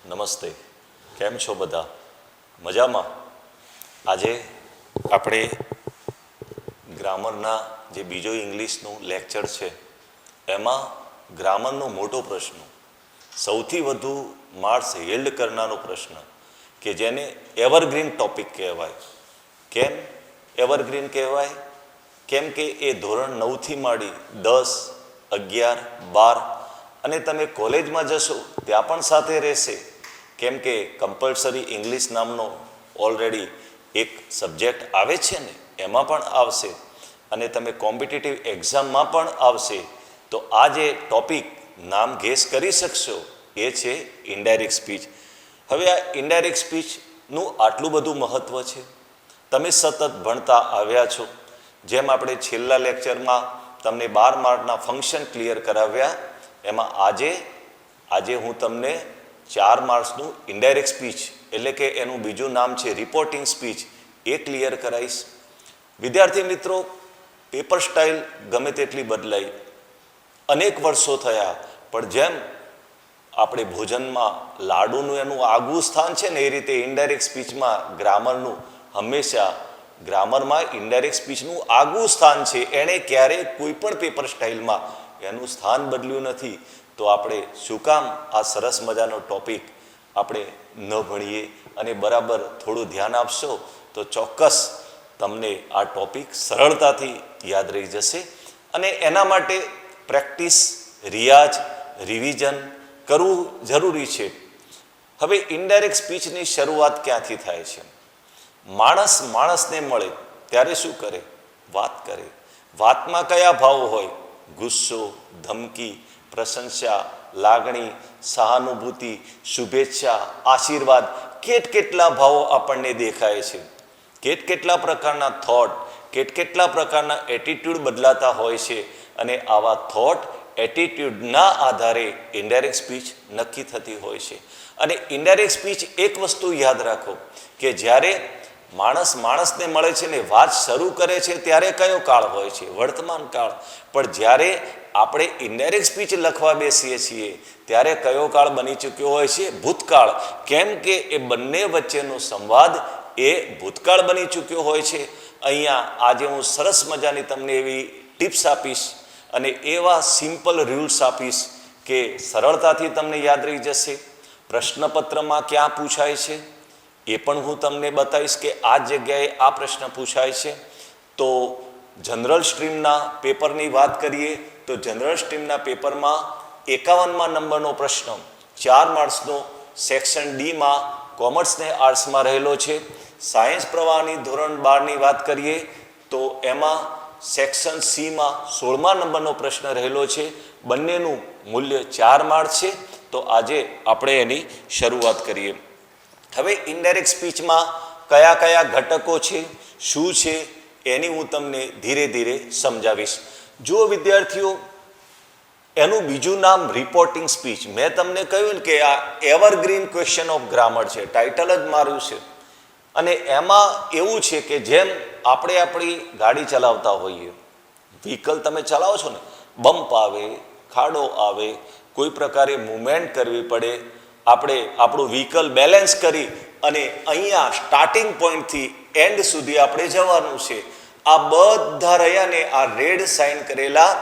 નમસ્તે, કેમ છો બધા? મજામાં? આજે આપણે ગ્રામરના જે બીજો ઇંગ્લિશનું લેક્ચર છે એમાં ગ્રામરનો મોટો પ્રશ્ન, સૌથી વધુ માર્ક્સ હેલ્ડ કરનારો પ્રશ્ન કે જેને એવરગ્રીન ટોપિક કહેવાય. કેમ એવરગ્રીન કહેવાય? કેમ કે એ ધોરણ 9થી માંડી 10, 11, 12 અને તમે કોલેજમાં જશો ત્યાં પણ સાથે રહેશે. કેમ કે કમ્પલસરી ઇંગ્લિશ નામનો ઓલરેડી એક સબ્જેક્ટ આવે છે ને, એમાં પણ આવશે અને તમે કોમ્પિટિટિવ એક્ઝામમાં પણ આવશે. તો આ જે ટોપિક નામ ગેસ કરી શકશો એ છે ઇનડાયરેક્ટ સ્પીચ. હવે આ ઇનડાયરેક્ટ સ્પીચનું આટલું બધું મહત્ત્વ છે. તમે સતત ભણતા આવ્યા છો. જેમ આપણે છેલ્લા લેક્ચરમાં તમને 12 માર્કના ફંક્શન ક્લિયર કરાવ્યા, એમાં આજે હું તમને 4 માર્ક્સનું ઇનડાયરેક્ટ સ્પીચ એટલે કે એનું બીજું નામ છે રિપોર્ટિંગ સ્પીચ, એ ક્લિયર કરાવીશ. વિદ્યાર્થી મિત્રો, પેપર સ્ટાઇલ ગમે તેટલી બદલાઈ, અનેક વર્ષો થયા, પણ જેમ આપણે ભોજનમાં લાડુનું એનું આગવું સ્થાન છે ને, એ રીતે ઇનડાયરેક્ટ સ્પીચમાં ગ્રામરનું હંમેશા ગ્રામરમાં ઇનડાયરેક્ટ સ્પીચનું આગવું સ્થાન છે. એણે ક્યારેય કોઈ પણ પેપર સ્ટાઇલમાં એનું સ્થાન બદલ્યું નથી. તો આપણે શું કામ આ સરસ મજાનો ટોપિક આપણે ન ભણીએ અને બરાબર થોડું ધ્યાન આપશો તો ચોક્કસ તમને આ ટોપિક સરળતાથી યાદ રહી જશે. અને એના માટે પ્રેક્ટિસ, રિયાઝ, રિવિઝન કરવું જરૂરી છે. હવે ઇનડાયરેક્ટ સ્પીચની શરૂઆત ક્યાંથી થાય છે? માણસને મળે ત્યારે શું કરે? વાત કરે. વાતમાં કયા ભાવો હોય? ગુસ્સો, ધમકી, પ્રશંસા, લાગણી, સહાનુભૂતિ, શુભેચ્છા, આશીર્વાદ, કેટલા ભાવો આપણને દેખાય છે. કેટલા પ્રકારના થોટ, કેટલા પ્રકારના એટીટ્યૂડ બદલાતા હોય છે. અને આવા થોટ, એટીટ્યૂડના આધારે ઇનડાયરેક્ટ સ્પીચ નક્કી થતી હોય છે. અને ઇનડાયરેક્ટ સ્પીચ એક વસ્તુ યાદ રાખો કે જ્યારે માણસને મળે છે ને વાત શરૂ કરે છે ત્યારે કયો કાળ હોય છે? વર્તમાન કાળ. પણ જ્યારે આપણે ઇનડાયરેક્ટ સ્પીચ લખવા બેસીએ છીએ ત્યારે કયો કાળ બની ચૂક્યો હોય છે? ભૂતકાળ. કેમ કે એ બંને વચ્ચેનો સંવાદ એ ભૂતકાળ બની ચૂક્યો હોય છે. અહીંયા આજે હું સરસ મજાની તમને એવી ટિપ્સ આપીશ અને એવા સિમ્પલ રૂલ્સ આપીશ કે સરળતાથી તમને યાદ રહી જશે. પ્રશ્નપત્રમાં ક્યાં પૂછાય છે એ પણ હું તમને બતાવીશ કે આ જગ્યાએ આ પ્રશ્ન પૂછાય છે. તો જનરલ સ્ટ્રીમના પેપરની વાત કરીએ તો જનરલ સ્ટ્રીમના પેપરમાં 51મા નંબરનો પ્રશ્ન 4 માર્ક્સનો સેક્શન ડીમાં કોમર્સ ને આર્ટ્સમાં રહેલો છે. સાયન્સ પ્રવાહની ધોરણ 12ની વાત કરીએ તો એમાં સેક્શન સીમાં 16મા નંબરનો પ્રશ્ન રહેલો છે. બંનેનું મૂલ્ય 4 માર્ક છે. તો આજે આપણે એની શરૂઆત કરીએ. હવે ઇનડાયરેક્ટ સ્પીચમાં કયા ઘટકો છે, શું છે, એની હું તમને ધીરે ધીરે સમજાવીશ. જુઓ વિદ્યાર્થીઓ, એનું બીજું નામ રિપોર્ટિંગ સ્પીચ. મેં તમને કહ્યું ને કે આ એવરગ્રીન ક્વેશ્ચન ઓફ ગ્રામર છે, ટાઇટલ જ મારું છે. અને એમાં એવું છે કે જેમ આપણે આપણી ગાડી ચલાવતા હોઈએ, વ્હીકલ તમે ચલાવો છો ને, બમ્પ આવે, ખાડો આવે, કોઈ પ્રકારે મૂવમેન્ટ કરવી પડે, આપણે આપણું વ્હીકલ બેલેન્સ કરી અને અહીંયા સ્ટાર્ટિંગ પોઈન્ટથી એન્ડ સુધી આપણે જવાનું છે. આ બધા રહ્યા ને આ રેડ સાઇન કરેલા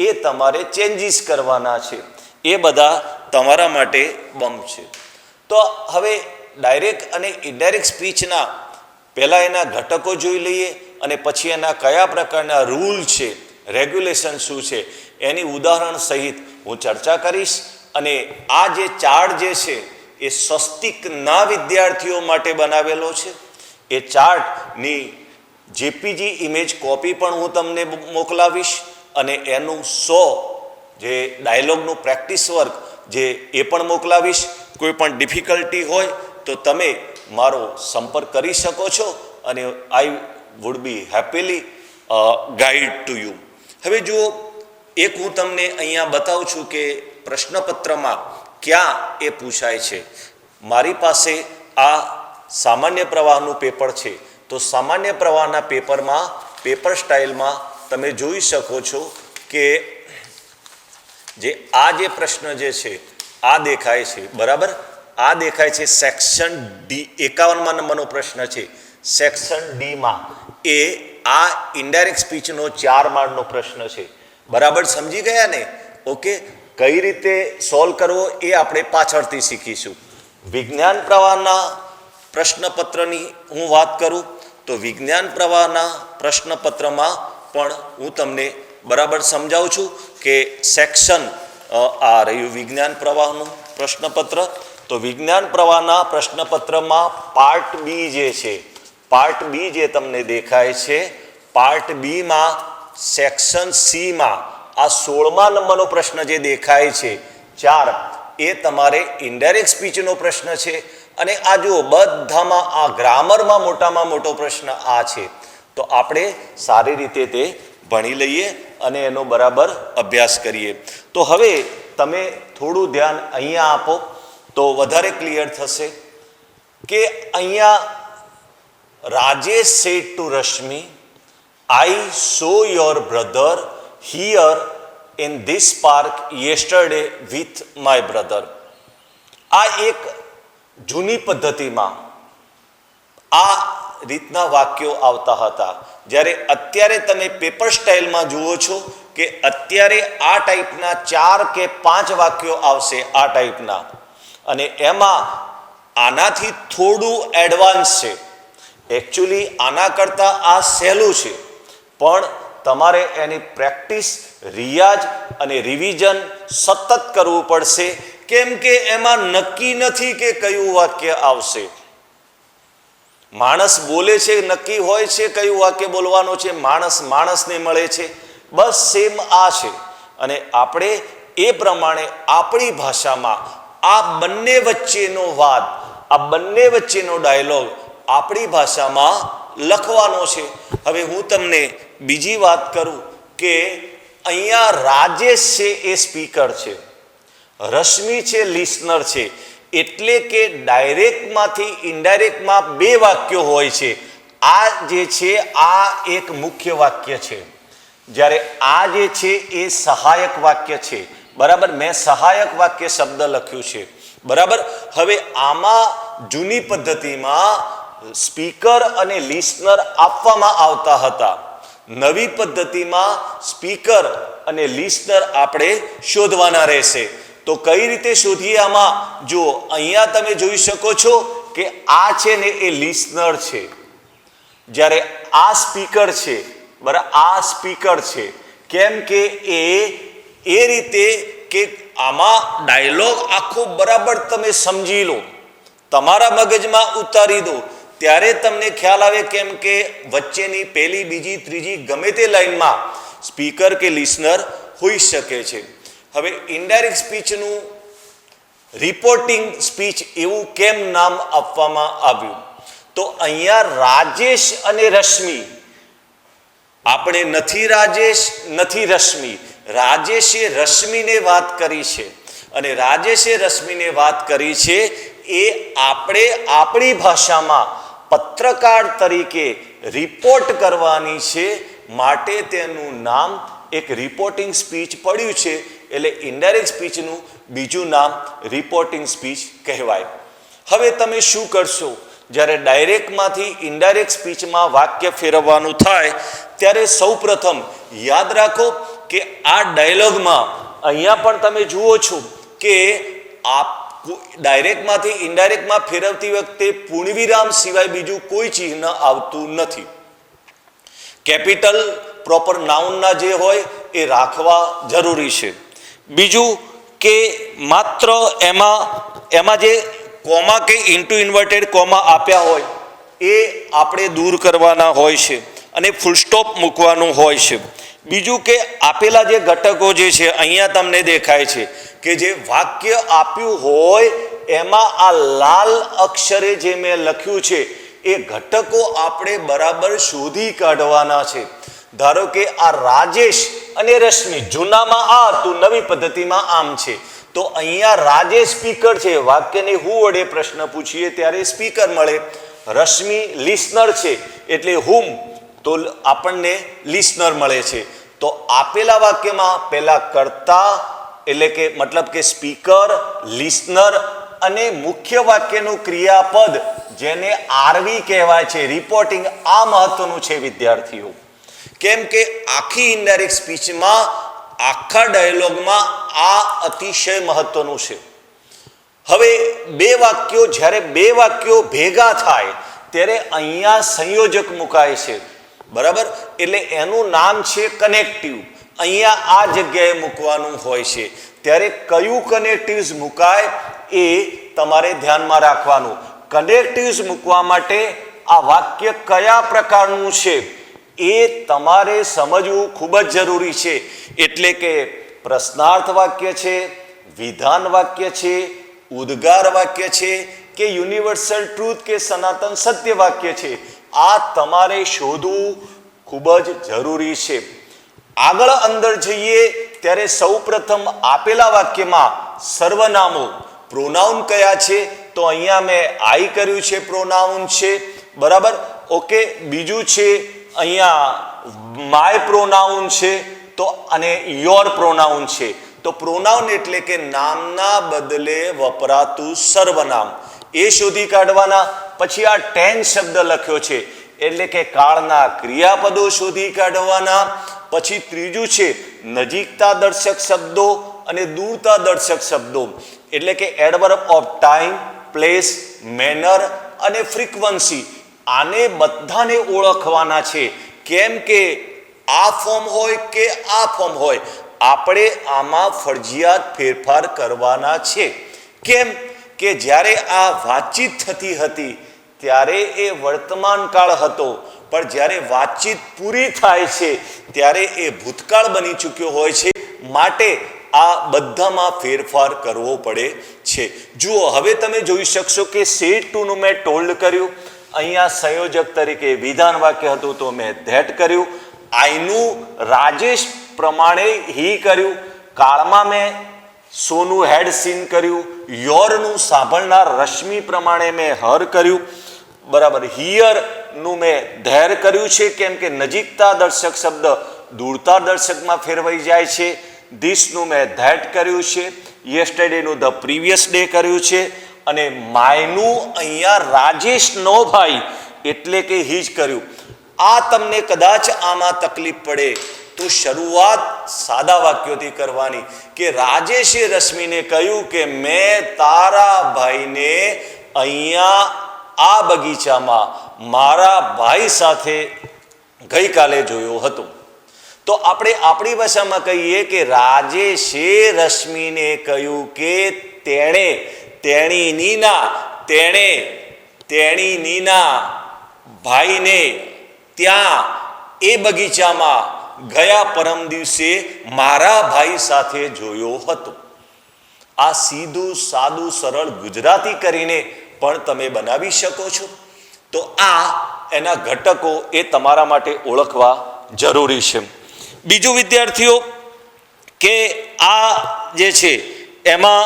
એ તમારે ચેન્જીસ કરવાના છે. એ બધા તમારા માટે બમ્પ છે. તો હવે ડાયરેક્ટ અને ઇનડાયરેક્ટ સ્પીચના પહેલાં એના ઘટકો જોઈ લઈએ અને પછી એના કયા પ્રકારના રૂલ છે, રેગ્યુલેશન શું છે, એની ઉદાહરણ સહિત હું ચર્ચા કરીશ. અને આ જે ચાર્ટ જે છે એ સ્વસ્તિકના વિદ્યાર્થીઓ માટે બનાવેલો છે. એ ચાર્ટની જેપીજી ઇમેજ કોપી પણ હું તમને મોકલાવીશ અને એનું 100 જે ડાયલોગનું પ્રેક્ટિસ વર્ક જે એ પણ મોકલાવીશ. કોઈ પણ ડિફિકલ્ટી હોય તો તમે મારો સંપર્ક કરી શકો છો અને આઈ would B happily guide to you. હવે જુઓ, એક હું તમને અહીંયા બતાવું છું કે પ્રશ્નપત્રમાં ક્યાં એ પૂછાય છે. મારી પાસે આ સામાન્ય પ્રવાહનું પેપર છે. તો સામાન્ય પ્રવાહના પેપરમાં પેપર સ્ટાઇલમાં તમે જોઈ શકો છો કે જે પ્રશ્ન જે છે આ દેખાય છે, બરાબર. આ દેખાય છે સેક્શન ડી, 51મા નંબરનો પ્રશ્ન છે. સેક્શન ડીમાં એ આ ઇનડાયરેક્ટ સ્પીચનો 4 માર્કનો પ્રશ્ન છે. બરાબર સમજી ગયા ને? ઓકે, કઈ રીતે સોલ્વ કરવો એ આપણે પાછળથી શીખીશું. વિજ્ઞાન પ્રવાહના પ્રશ્નપત્રની હું વાત કરું તો વિજ્ઞાન પ્રવાહના પ્રશ્નપત્રમાં પણ હું તમને બરાબર સમજાવું છું કે સેક્શન આ રહ્યું વિજ્ઞાન પ્રવાહનું પ્રશ્નપત્ર. તો વિજ્ઞાન પ્રવાહના પ્રશ્નપત્રમાં પાર્ટ બી જે છે, પાર્ટ બી જે તમને દેખાય છે, પાર્ટ બીમાં સેક્શન સીમાં આ 16મા નંબરનો પ્રશ્ન જે દેખાય છે 4, એ તમારે ઇનડાયરેક્ટ સ્પીચનો પ્રશ્ન છે. અને આ જુઓ બધામાં આ ગ્રામરમાં મોટામાં મોટો પ્રશ્ન આ છે. તો આપણે સારી રીતે તે ભણી લઈએ અને એનો બરાબર અભ્યાસ કરીએ. તો હવે તમે થોડું ધ્યાન અહીંયા આપો તો વધારે ક્લિયર થશે કે અહીંયા Rajesh said to Rashmi, I so your brother here in this park yesterday with my brother. આ એક જૂની પદ્ધતિમાં આ રીતના વાક્યો આવતા હતા. જ્યારે અત્યારે તમે પેપર સ્ટાઇલમાં જુઓ છો કે અત્યારે આ ટાઈપના 4 કે 5 વાક્યો આવશે આ ટાઈપના, અને એમાં આનાથી થોડું એડવાન્સ છે. એકચ્યુઅલી આના કરતાં આ સહેલું છે, પણ તમારે એની પ્રેક્ટિસ, રિયાઝ અને રિવિઝન સતત કરવું પડશે. કેમ કે એમાં નક્કી નથી કે કયું વાક્ય આવશે. માણસ બોલે છે નક્કી હોય છે કયું વાક્ય બોલવાનું છે, માણસને મળે છે, બસ સેમ આ છે. અને આપણે એ પ્રમાણે આપણી ભાષામાં આ બંને વચ્ચેનો વાદ, આ બંને વચ્ચેનો ડાયલોગ આપણી ભાષામાં લખવાનો છે. હવે હું તમને બીજી વાત કરું કે અહીંયા રાજેશ છે એ સ્પીકર છે, રશ્મિ છે લિસનર છે. એટલે કે ડાયરેક્ટમાંથી ઇનડાયરેક્ટમાં 2 વાક્યો હોય છે. આ જે છે આ એક મુખ્ય વાક્ય છે, જ્યારે આ જે છે એ સહાયક વાક્ય છે. બરાબર, મેં સહાયક વાક્ય શબ્દ લખ્યું છે. બરાબર. હવે આમાં જૂની પદ્ધતિમાં સ્પીકર અને લિસનર આપવામાં આવતા હતા. નવી પદ્ધતિમાં સ્પીકર અને લિસનર આપણે શોધવાના રહેશે. તો કઈ રીતે શોધીએ? આમાં જો અહીંયા તમે જોઈ શકો છો કે આ છે ને એ લિસનર છે, જ્યારે આ સ્પીકર છે. બરાબર, આ સ્પીકર છે. કેમ કે એ રીતે કે આમાં ડાયલોગ આખો બરાબર તમે સમજી લો, તમારા મગજમાં ઉતારી દો, ત્યારે તમને ખ્યાલ આવે. કેમ કે વચ્ચેની પહેલી, બીજી, ત્રીજી ગમે તે લાઈનમાં સ્પીકર કે લિસનર હોઈ શકે છે. હવે ઇનડાયરેક્ટ સ્પીચનું રિપોર્ટિંગ સ્પીચ એવું કેમ નામ આપવામાં આવ્યું? તો અહીંયા રાજેશ અને રશ્મિ, આપણે નથી રાજેશ નથી રશ્મિ, રાજેશે રશ્મિને વાત કરી છે અને રાજેશે રશ્મિને વાત કરી છે એ આપણે આપણી ભાષામાં પત્રકાર તરીકે રિપોર્ટ કરવાની છે, માટે તેનું નામ એક રિપોર્ટિંગ સ્પીચ પડ્યું છે. એટલે ઇનડાયરેક્ટ સ્પીચનું બીજું નામ રિપોર્ટિંગ સ્પીચ કહેવાય. હવે તમે શું કરશો? જ્યારે ડાયરેક્ટમાંથી ઇનડાયરેક્ટ સ્પીચમાં વાક્ય ફેરવવાનું થાય ત્યારે સૌપ્રથમ યાદ રાખો કે આ ડાયલોગમાં અહીંયા પણ તમે જુઓ છો કે ડાયરેક્ટમાંથી ઇનડાયરેક્ટમાં ફેરવતી વખતે પૂર્ણવિરામ સિવાય બીજું કોઈ ચિહ્ન આવતું નથી. કેપિટલ પ્રોપર નાઉનના જે હોય એ રાખવા જરૂરી છે. બીજું કે માત્ર એમાં જે comma k into inverted comma આપ્યા હોય એ આપણે દૂર કરવાના હોય છે અને ફૂલ સ્ટોપ મૂકવાનું હોય છે. બીજું કે આપેલા જે ઘટકો જે છે અહીંયા તમને દેખાય છે કે જે વાક્ય આપ્યું હોય એમાં આ લાલ અક્ષરે જે મેં લખ્યું છે એ ઘટકો આપણે બરાબર શોધી કાઢવાના છે. ધારો કે આ રાજેશ અને રશ્મિ, જૂનામાં આ હતું, નવી પદ્ધતિમાં આમ છે. તો અહીંયા રાજેશ સ્પીકર છે, વાક્યને હું વડે પ્રશ્ન પૂછીએ ત્યારે સ્પીકર મળે. રશ્મિ લિસનર છે એટલે હુમ, તો આપણને લિસનર મળે છે. તો આપેલા વાક્યમાં પહેલા કર્તા એટલે કે મતલબ કે સ્પીકર, લિસનર અને મુખ્ય વાક્યનું ક્રિયાપદ જેને આરવી કહેવાય છે, રિપોર્ટિંગ, આ મહત્વનું છે વિદ્યાર્થીઓ. કેમ કે આખી ઇનડાયરેક્ટ સ્પીચમાં, આખા ડાયલોગમાં આ અતિશય મહત્વનું છે. હવે જ્યારે બે વાક્યો ભેગા થાય ત્યારે અહીંયા સંયોજક મુકાય છે, બરાબર? એટલે એનું નામ છે કનેક્ટિવ. અહીંયા આ જગ્યાએ મૂકવાનું હોય છે. ત્યારે કયું કનેક્ટિવ્સ મુકાય એ તમારે ધ્યાનમાં રાખવાનું. કનેક્ટિવ્સ મૂકવા માટે આ વાક્ય કયા પ્રકારનું છે એ તમારે સમજવું ખૂબ જ જરૂરી છે. એટલે કે પ્રશ્નાર્થ વાક્ય છે, વિધાન વાક્ય છે, ઉદ્ગાર વાક્ય છે કે યુનિવર્સલ ટ્રુથ કે સનાતન સત્ય વાક્ય છે, આ તમારે શોધવું ખૂબ જ જરૂરી છે. આગળ અંદર જઈએ ત્યારે સૌપ્રથમ આપેલા વાક્યમાં સર્વનામો, પ્રોનાઉન કયા છે? તો અહીંયા મેં આઈ કર્યું છે, પ્રોનાઉન છે, બરાબર? ઓકે. બીજું છે અહીંયા માય પ્રોનાઉન છે, તો અને યોર પ્રોનાઉન છે. તો પ્રોનાઉન એટલે કે નામના બદલે વપરાતું સર્વનામ, એ શોધી કાઢવાના. પછી આ ટેન શબ્દ લખ્યો છે એટલે કે કાળના ક્રિયાપદો શોધી કાઢવાના. પછી ત્રીજું છે નજીકતા દર્શક શબ્દો અને દૂરતા દર્શક શબ્દો, એટલે કે adverb of time, place, manner અને ફ્રીક્વન્સી. આને બધાને ઓળખવાના છે. કેમ કે આ ફોર્મ હોય કે આ ફોર્મ હોય, આપણે આમાં ફરજિયાત ફેરફાર કરવાના છે. કેમ કે જ્યારે આ વાતચીત થતી હતી ત્યારે એ વર્તમાન કાળ હતો, પણ જ્યારે વાતચીત પૂરી થાય છે ત્યારે એ ભૂતકાળ બની ચૂક્યો હોય છે. માટે આ બધામાં ફેરફાર કરવો પડે છે. જુઓ, હવે તમે જોઈ શકશો કે સેડ ટુનું મેં ટોલ્ડ કર્યું. અહીંયા સંયોજક તરીકે વિધાન વાક્ય હતું તો મેં ધેટ કર્યું. આઈનું રાજેશ પ્રમાણે હી કર્યું. કાળમાં મેં સોનું હેડ સીન કર્યું. યોરનું સાંભળનાર રશ્મિ પ્રમાણે મેં હર કર્યું, બરાબર? હિયર નું મેં ધૈર કર્યું છે, કેમ કે નજીકતા દર્શક શબ્દ દૂરતા દર્શકમાં ફેરવાઈ જાય છે. ધીસનું મેં ધેટ કર્યું છે. યેસ્ટરડેનું ધ પ્રીવિયસ ડે કર્યું છે. અને માયનું અહીંયા રાજેશ નો ભાઈ એટલે કે હિજ કર્યું. આ તમને કદાચ આમાં તકલીફ પડે તો શરૂઆત સાદા વાક્યોથી કરવાની કે રાજેશે રશ્મિને કહ્યું કે મેં તારા ભાઈને અહીંયા આ બગીચામાં મારા ભાઈ સાથે ગઈકાલે જોયો હતો. તો આપણે આપણી ભાષામાં કહીએ કે રાજેશે રશ્મિને કહ્યું કે તેણીના ભાઈને ત્યાં એ બગીચામાં ગયા પરમ દિવસે મારા ભાઈ સાથે જોયો હતો. આ સીધું સાદું સરળ ગુજરાતી કરીને પણ તમે બનાવી શકો છો. તો આ એના ઘટકો એ તમારા માટે ઓળખવા જરૂરી છે. બીજું વિદ્યાર્થીઓ કે આ જે છે એમાં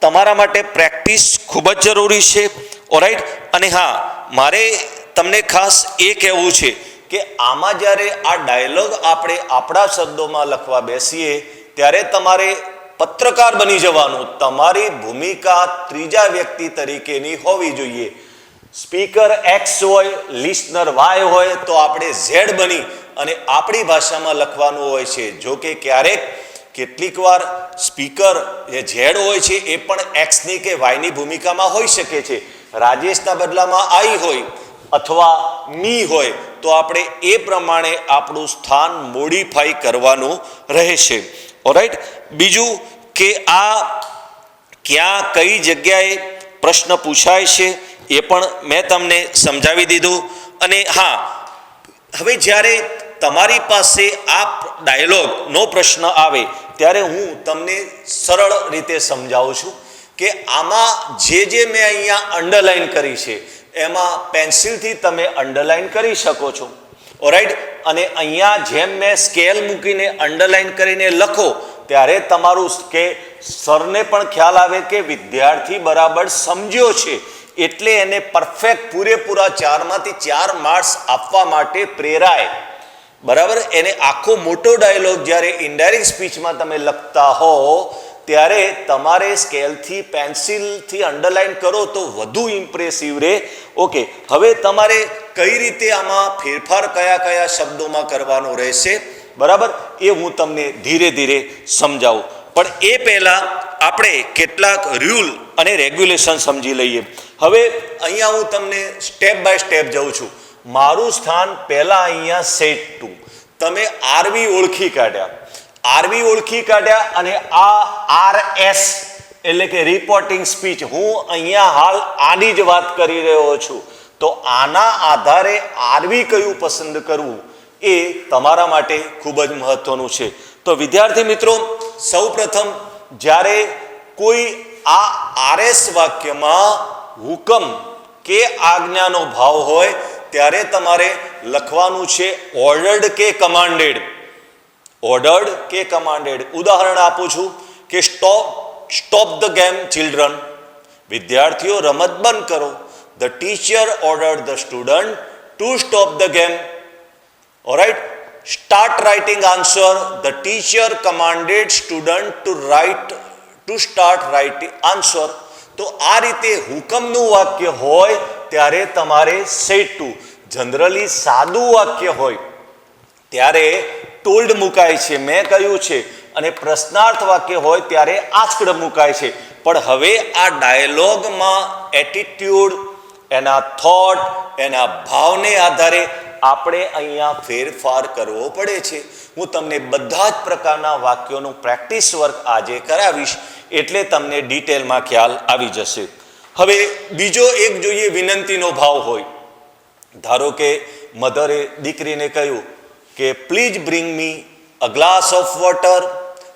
તમારા માટે પ્રેક્ટિસ ખૂબ જ જરૂરી છે. ઓરાઈટ. અને હા, મારે તમને ખાસ એ કહેવું છે કે આમાં જ્યારે આ ડાયલોગ આપણે આપણા શબ્દોમાં લખવા બેસીએ ત્યારે તમારે પત્રકાર બની જવાનું. તમારી ભૂમિકા ત્રીજા વ્યક્તિ તરીકેની હોવી જોઈએ. સ્પીકર એક્સ હોય, લિસનર વાય હોય, તો આપણે ઝેડ બની અને આપણી ભાષામાં લખવાનું હોય છે. જો કે ક્યારેક કેટલીક વાર સ્પીકર જે ઝેડ હોય છે એ પણ એક્સની કે વાયની ભૂમિકામાં હોઈ શકે છે. રાજેશના બદલામાં આઈ હોય અથવા મી હોય તો આપણે એ પ્રમાણે આપણું સ્થાન મોડિફાઈ કરવાનું રહેશે. ઓરાઈટ. બીજું કે આ ક્યાં કઈ જગ્યાએ પ્રશ્ન પૂછાય છે એ પણ મેં તમને સમજાવી દીધું. અને હા, હવે જ્યારે તમારી પાસે આ ડાયલોગનો પ્રશ્ન આવે ત્યારે હું તમને સરળ રીતે સમજાવું છું કે આમાં જે મેં અહીંયા અંડરલાઈન કરી છે એમાં પેન્સિલથી તમે અંડરલાઈન કરી શકો છો. ઓરાઈટ. અને અહીંયા જેમ મેં સ્કેલ મૂકીને અંડરલાઈન કરીને લખો ત્યારે તમારું કે સરને પણ ખ્યાલ આવે કે વિદ્યાર્થી બરાબર સમજ્યો છે, એટલે એને પરફેક્ટ પૂરેપૂરા 4માંથી 4 માર્ક્સ આપવા માટે પ્રેરાય. બરાબર. એને આખો મોટો ડાયલોગ જ્યારે ઇનડાયરેક્ટ સ્પીચમાં તમે લખતા હો ત્યારે તમારે સ્કેલથી પેન્સિલથી અંડરલાઈન કરો તો વધુ ઇમ્પ્રેસિવ રહે. ઓકે, હવે તમારે કઈ રીતે આમાં ફેરફાર કયા કયા શબ્દોમાં કરવાનો રહેશે, બરાબર, એ હું તમને ધીરે ધીરે સમજાવું. પણ એ પહેલાં આપણે કેટલાક રૂલ અને રેગ્યુલેશન સમજી લઈએ. હવે અહીંયા હું તમને સ્ટેપ બાય સ્ટેપ જાઉં છું. મારું સ્થાન પહેલાં અહીંયા સેટ ટુ. તમે આરવી ઓળખી કાઢ્યા અને આ RS એટલે કે રિપોર્ટિંગ સ્પીચ, હું અહીંયા હાલ આની જ વાત કરી રહ્યો છું. તો આના આધારે આરવી કયું પસંદ કરવું એ તમારા માટે ખૂબ જ મહત્વનું છે. તો વિદ્યાર્થી મિત્રો, સૌપ્રથમ જ્યારે કોઈ આ RS વાક્યમાં હુકમ કે આજ્ઞાનો ભાવ હોય ત્યારે તમારે લખવાનું છે ઓર્ડર્ડ કે કમાન્ડેડ. ઉદાહરણ આપું છું કે સ્ટોપ ધ ગેમ ચિલ્ડ્રન, વિદ્યાર્થીઓ રમત બંધ કરો. The teacher ordered the student to stop the game. Alright, start writing answer, the teacher commanded student to start writing answer. તો આ રીતે હુકમનું વાક્ય હોય ત્યારે તમારે સેટ ટુ. જનરલી સાદું વાક્ય હોય ત્યારે ટોલ્ડ મુકાય છે, મેં કહ્યું છે, અને પ્રશ્નાર્થ વાક્ય હોય ત્યારે આસ્ક્ડ મુકાય છે. પણ હવે આ ડાયલોગમાં એટીટ્યુડ, એના થોટ, એના ભાવને આધારે આપણે અહીંયા ફેરફાર કરવો પડે છે. હું તમને બધા જ પ્રકારના વાક્યોનું પ્રેક્ટિસ વર્ક આજે કરાવીશ, એટલે તમને ડિટેલમાં ખ્યાલ આવી જશે. હવે બીજો એક જોઈએ, વિનંતીનો ભાવ હોય. ધારો કે મધરે દીકરીને કહ્યું કે please bring me a glass of water.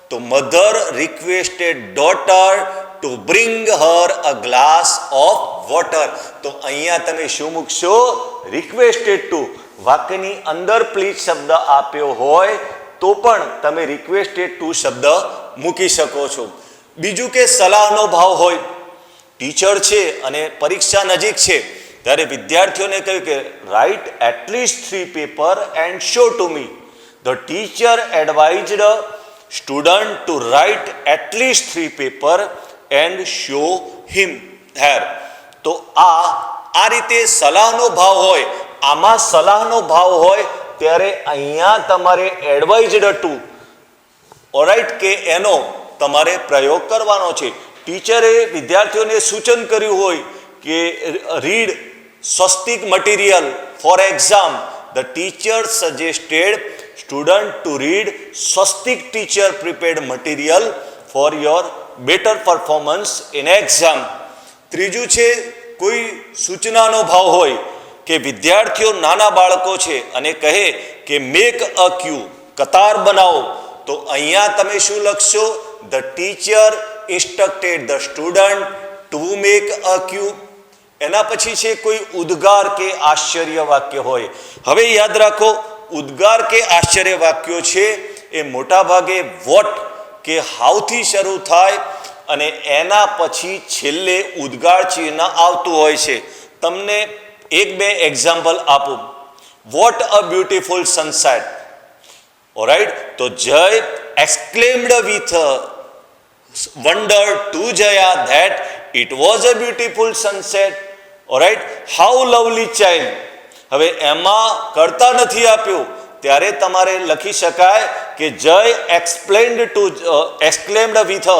તો mother requested daughter to bring her a glass of water. તો અહીંયા તમે શું મૂકશો? Requested two. વાક્યની અંદર પ્લીઝ શબ્દ આપ્યો હોય તો પણ તમે રિક્વેસ્ટેડ ટુ શબ્દ મૂકી શકો છો. બીજું કે સલાહનો ભાવ હોય. ટીચર છે અને પરીક્ષા નજીક છે ત્યારે વિદ્યાર્થીઓને કહ્યું કે write at least 3 paper and show to me. The teacher advised student to write at least 3 paper and show him her. તો આ રીતે સલાહનો ભાવ હોય. આમાં સલાહનો ભાવ હોય ત્યારે અહીંયા તમારે એડવાઇઝડ ટુ, ઓલરાઈટ, કે એનો તમારે પ્રયોગ કરવાનો છે. ટીચરે વિદ્યાર્થીઓને સૂચન કર્યું હોય કે read Swastik material for exam. The teacher suggested student to read Swastik teacher prepared material for your better performance in exam. ત્રીજું છે કોઈ સૂચનાનો ભાવ હોય કે વિદ્યાર્થીઓ નાના બાળકો છે અને કહે કે મેક અ ક્યુ, કતાર બનાવો. તો અહીંયા તમે શું લખશો? The teacher instructed the student to make a queue. એના પછી છે કોઈ ઉદ્ગાર કે આશ્ચર્ય વાક્ય હોય. હવે યાદ રાખો, ઉદ્ગાર કે આશ્ચર્ય વાક્યો છે એ મોટાભાગે વોટ કે હાઉથી શરૂ થાય અને એના પછી છેલ્લે ઉદ્ગાર ચિહ્ન આવતું હોય છે. તમને 1-2 એક્ઝામ્પલ આપું. What a beautiful sunset. Alright, તો Jay exclaimed with wonder to Jaya that it was a beautiful sunset. Alright, how lovely child. હવે એમાં કરતા નથી આપ્યું ત્યારે તમારે લખી શકાય કે Jay exclaimed with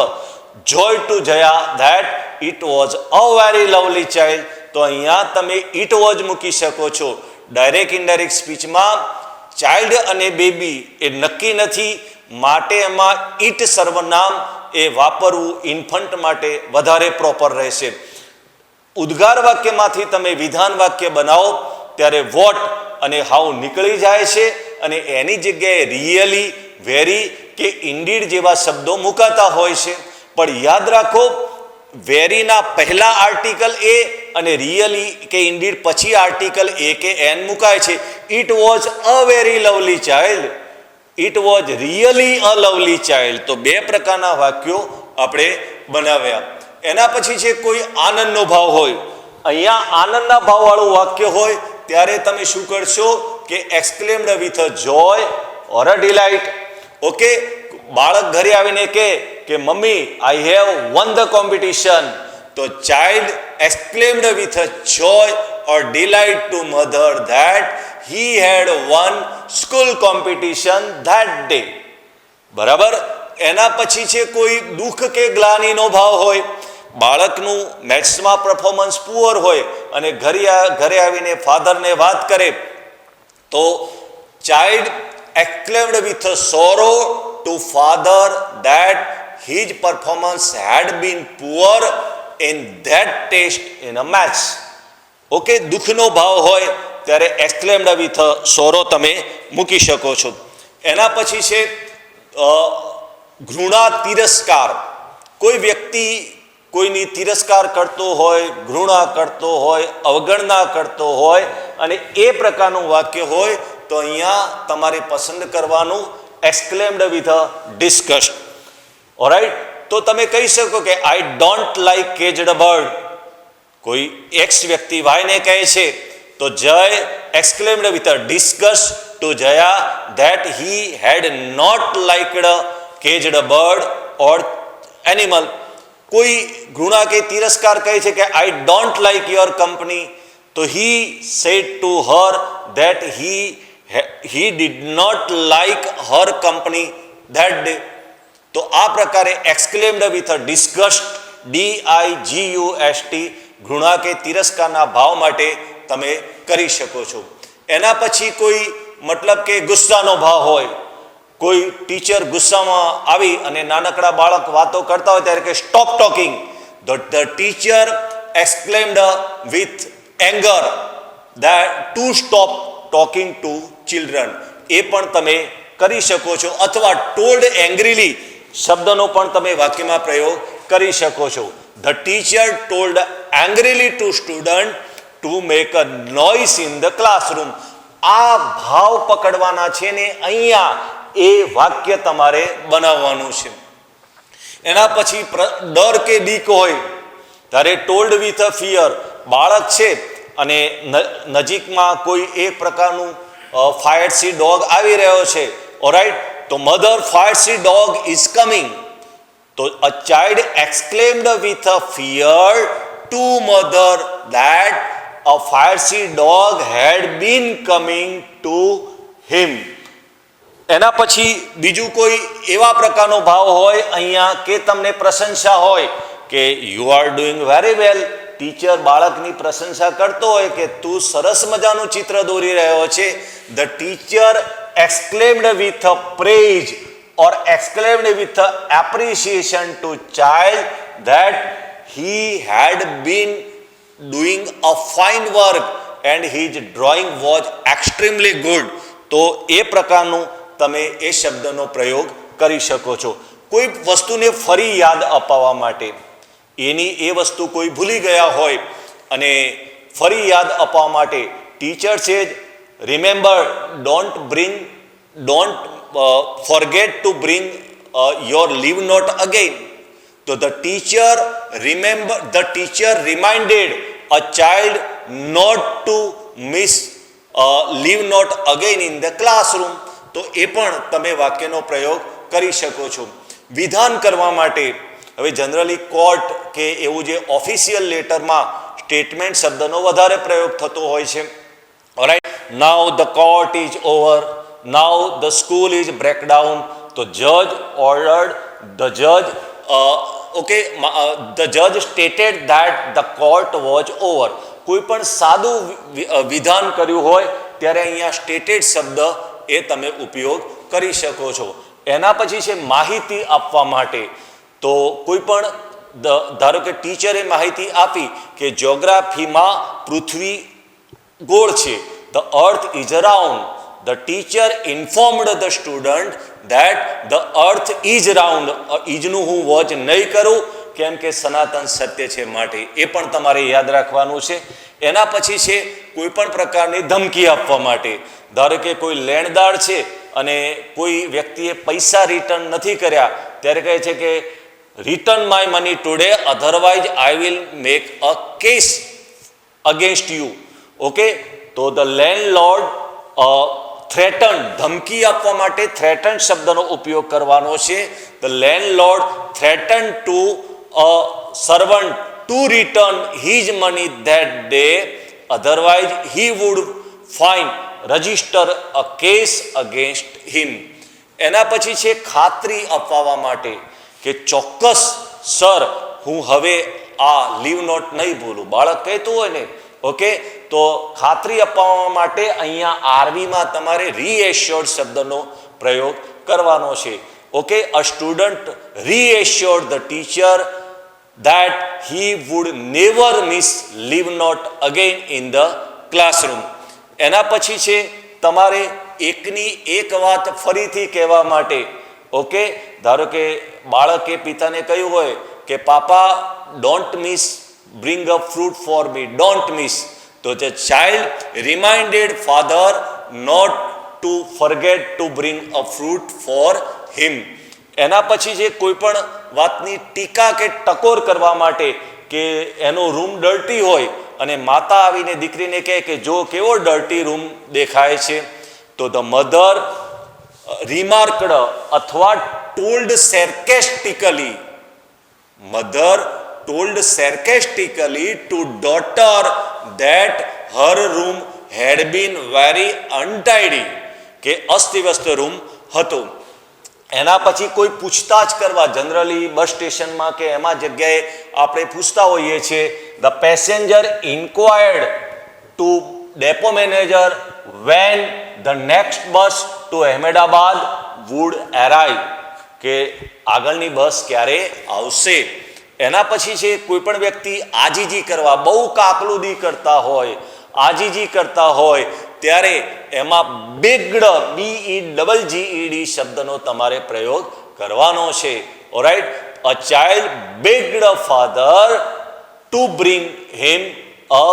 joy to Jaya that it was a very lovely child. તો અહીંયા તમે ઇટ વોઝ મૂકી શકો છો. ડાયરેક્ટ ઇનડાયરેક્ટ સ્પીચમાં ચાઇલ્ડ અને બેબી એ નક્કી નથી, માટે એમાં ઇટ સર્વનામ એ વાપરવું ઇન્ફન્ટ માટે વધારે પ્રોપર રહેશે. ઉદ્ગાર વાક્યમાંથી તમે વિધાન વાક્ય બનાવો ત્યારે વોટ અને હાઉ નીકળી જાય છે અને એની જગ્યાએ રિયલી, વેરી કે ઇન્ડીડ જેવા શબ્દો મુકાતા હોય છે. પણ યાદ રાખો, વેરીના પહેલા આર્ટિકલ એ અને રિયલી કે ઇન્ડીડ પછી આર્ટિકલ એ કે એન મુકાય છે. It was a very lovely child, it was really a lovely child. તો 2 પ્રકારના વાક્યો આપણે બનાવ્યા. એના પછી છે કોઈ આનંદનો ભાવ હોય. અહીંયા આનંદના ભાવવાળું વાક્ય હોય ત્યારે તમે શું કરશો કે exclaimed with Joy or a delight. Okay, બાળક ઘરે આવીને કે mummy I have won the competition, તો child exclaimed with a joy or delight to mother that he had won school competition that day. બરાબર. એના પછી છે કોઈ દુઃખ કે ગ્લાનિનો ભાવ હોય, બાળકનું મેથ્સમાં પરફોર્મન્સ પુઅર હોય અને ઘરે આવીને ફાધરને વાત કરે, તો child exclaimed with a sorrow to father that his performance had been poor in that test in a maths. Okay, દુઃખનો ભાવ હોય ત્યારે exclaimed with a sorrow તમે મૂકી શકો છો. એના પછી છે ઘૃણા તિરસ્કાર. કોઈ વ્યક્તિ કોઈની તિરસ્કાર કરતો હોય, ઘૃણા કરતો હોય, અવગણના કરતો હોય અને એ પ્રકારનું વાક્ય હોય, તો અહીંયા તમારે પસંદ કરવાનું exclaimed with a disgust. Alright, તો તમે કહી શકો કે આઈ ડોન્ટ લાઈક કેજડ બર્ડ. કોઈ એક્સ વ્યક્તિ વાયને કહે છે, તો જય exclaimed with a disgust to Jaya that he had not liked a caged bird or animal. કોઈ ઘૃણા કે તિરસ્કાર કહે છે કે I don't like your company, તો he said to her that he did not like her company that day. તો આ પ્રકારે exclaimed with a disgust, DIGUST, ઘૃણા કે તિરસ્કારના ભાવ માટે તમે કરી શકો છો. એના પછી કોઈ મતલબ કે ગુસ્સાનો ભાવ હોય, કોઈ ટીચર ગુસ્સામાં આવી અને નાનકડા બાળક વાતો કરતા હોય ત્યારે કે stop talking, the teacher exclaimed with anger that to stop talking to children. એ પણ તમે કરી શકો છો. અથવા told angrily શબ્દનો પણ તમે વાક્યમાં પ્રયોગ કરી શકો છો. The teacher told angrily to student to make a noise in the classroom. આ ભાવ પકડવાના છે ને અહીંયા એ વાક્ય તમારે બનાવવાનું છે. એના પછી ડર કે બીક હોય ત્યારે ટોલ્ડ વિથ અ ફિયર. બાળક છે અને નજીકમાં કોઈ એક પ્રકારનું ફાયર સી ડોગ આવી રહ્યો છે, ઓલરાઈટ, તો mother fire see dog is coming. તો a child exclaimed with a fear to mother that a fire sea dog had been coming to him. એના પછી બીજું કોઈ એવા પ્રકારનો ભાવ હોય અહીંયા કે તમને પ્રશંસા હોય કે you are doing very well. Teacher બાળકની પ્રશંસા કરતો હોય કે તું સરસ મજાનું ચિત્ર દોરી રહ્યો છે. The teacher exclaimed with a praise or exclaimed with a appreciation to child that he had been doing a fine work and his drawing was extremely good. તો એ પ્રકારનું તમે એ શબ્દનો પ્રયોગ કરી શકો છો. કોઈ વસ્તુને ફરી યાદ અપાવવા માટે, એની એ વસ્તુ કોઈ ભૂલી ગયા હોય અને ફરી યાદ અપાવવા માટે ટીચર છે remember don't forget to bring your leave note again. So the teacher reminded a child not to miss leave note again in the classroom. તો એ પણ તમે વાક્યનો પ્રયોગ કરી શકો છો. વિધાન કરવા માટે હવે જનરલી કોર્ટ કે એવું જે ઓફિશિયલ લેટરમાં સ્ટેટમેન્ટ શબ્દનો વધારે પ્રયોગ થતો હોય છે. Alright, now the court is over, now the school is break down. તો judge ordered, the judge stated that the court was over. કોઈ પણ સાદું વિધાન કર્યું હોય ત્યારે અહીંયા સ્ટેટેડ શબ્દ એ તમે ઉપયોગ કરી શકો છો. એના પછી છે માહિતી આપવા માટે. તો કોઈ પણ ધારો કે ટીચરે માહિતી આપી કે જ્યોગ્રાફીમાં પૃથ્વી ગોળ છે, the earth is round. The teacher informed the student that the earth is round. ઈજનું હું વોચ નહીં કરું કેમ કે સનાતન સત્ય છે માટે. એ પણ તમારે યાદ રાખવાનું છે. એના પછી છે કોઈ પણ પ્રકારની ધમકી આપવા માટે. ધારો કે કોઈ લેણદાર છે અને કોઈ વ્યક્તિએ પૈસા રિટર્ન નથી કર્યા ત્યારે કહે છે કે return my money today otherwise I will make a case against you. Okay, તો ધ લેન્ડલોર્ડ થ્રેટન, ધમકી આપવા માટે થ્રેટન શબ્દનો ઉપયોગ કરવાનો છે. The landlord threaten to a servant to return his money that day, otherwise he would fine register a case against him. એના પછી છે ખાતરી અપાવવા માટે કે ચોક્કસ સર હું હવે આ લીવ નોટ નહીં ભૂલું. બાળક કહેતું હોય ને, ઓકે, તો ખાતરી અપાવવા માટે અહીંયા આરવીમાં તમારે રીએશ્યોર્ડ શબ્દનો પ્રયોગ કરવાનો છે. Okay, a student reassured the teacher that he would never miss leave note again in the classroom. એના પછી છે તમારે એકની એક વાત ફરીથી કહેવા માટે. ઓકે, ધારો કે બાળકે પિતાને કહ્યું હોય કે papa don't miss bring a fruit for me, don't miss. તો the child reminded father not to forget to bring a fruit for him. એના પછી જે કોઈ પણ વાતની ટીકા કે ટકોર કરવા માટે કે એનો રૂમ ડર્ટી હોય અને માતા આવીને દીકરીને કહે કે જો કેવો ડર્ટી રૂમ દેખાય છે, તો ધ મધર રિમાર્કડ અથવા told sarcastically, mother told sarcastically to daughter that her room had been very untidy, કે અસ્તવ્યસ્ત રૂમ હતો. એના પછી કોઈ પૂછતાછ કરવા, જનરલી બસ સ્ટેશનમાં કે એમાં જગ્યાએ આપણે પૂછતા હોઈએ છીએ. The passenger inquired to depot manager when the next bus to Ahmedabad would arrive, કે આગળની બસ ક્યારે આવશે. એના પછી છે કોઈ પણ વ્યક્તિ આજીજી કરવા, બહુ કાકલુદી કરતા હોય, આજીજી કરતા હોય, ત્યારે એમાં બેગ્ડ, BEGGED શબ્દનો તમારે પ્રયોગ કરવાનો છે. Alright, a child begged a father to bring him a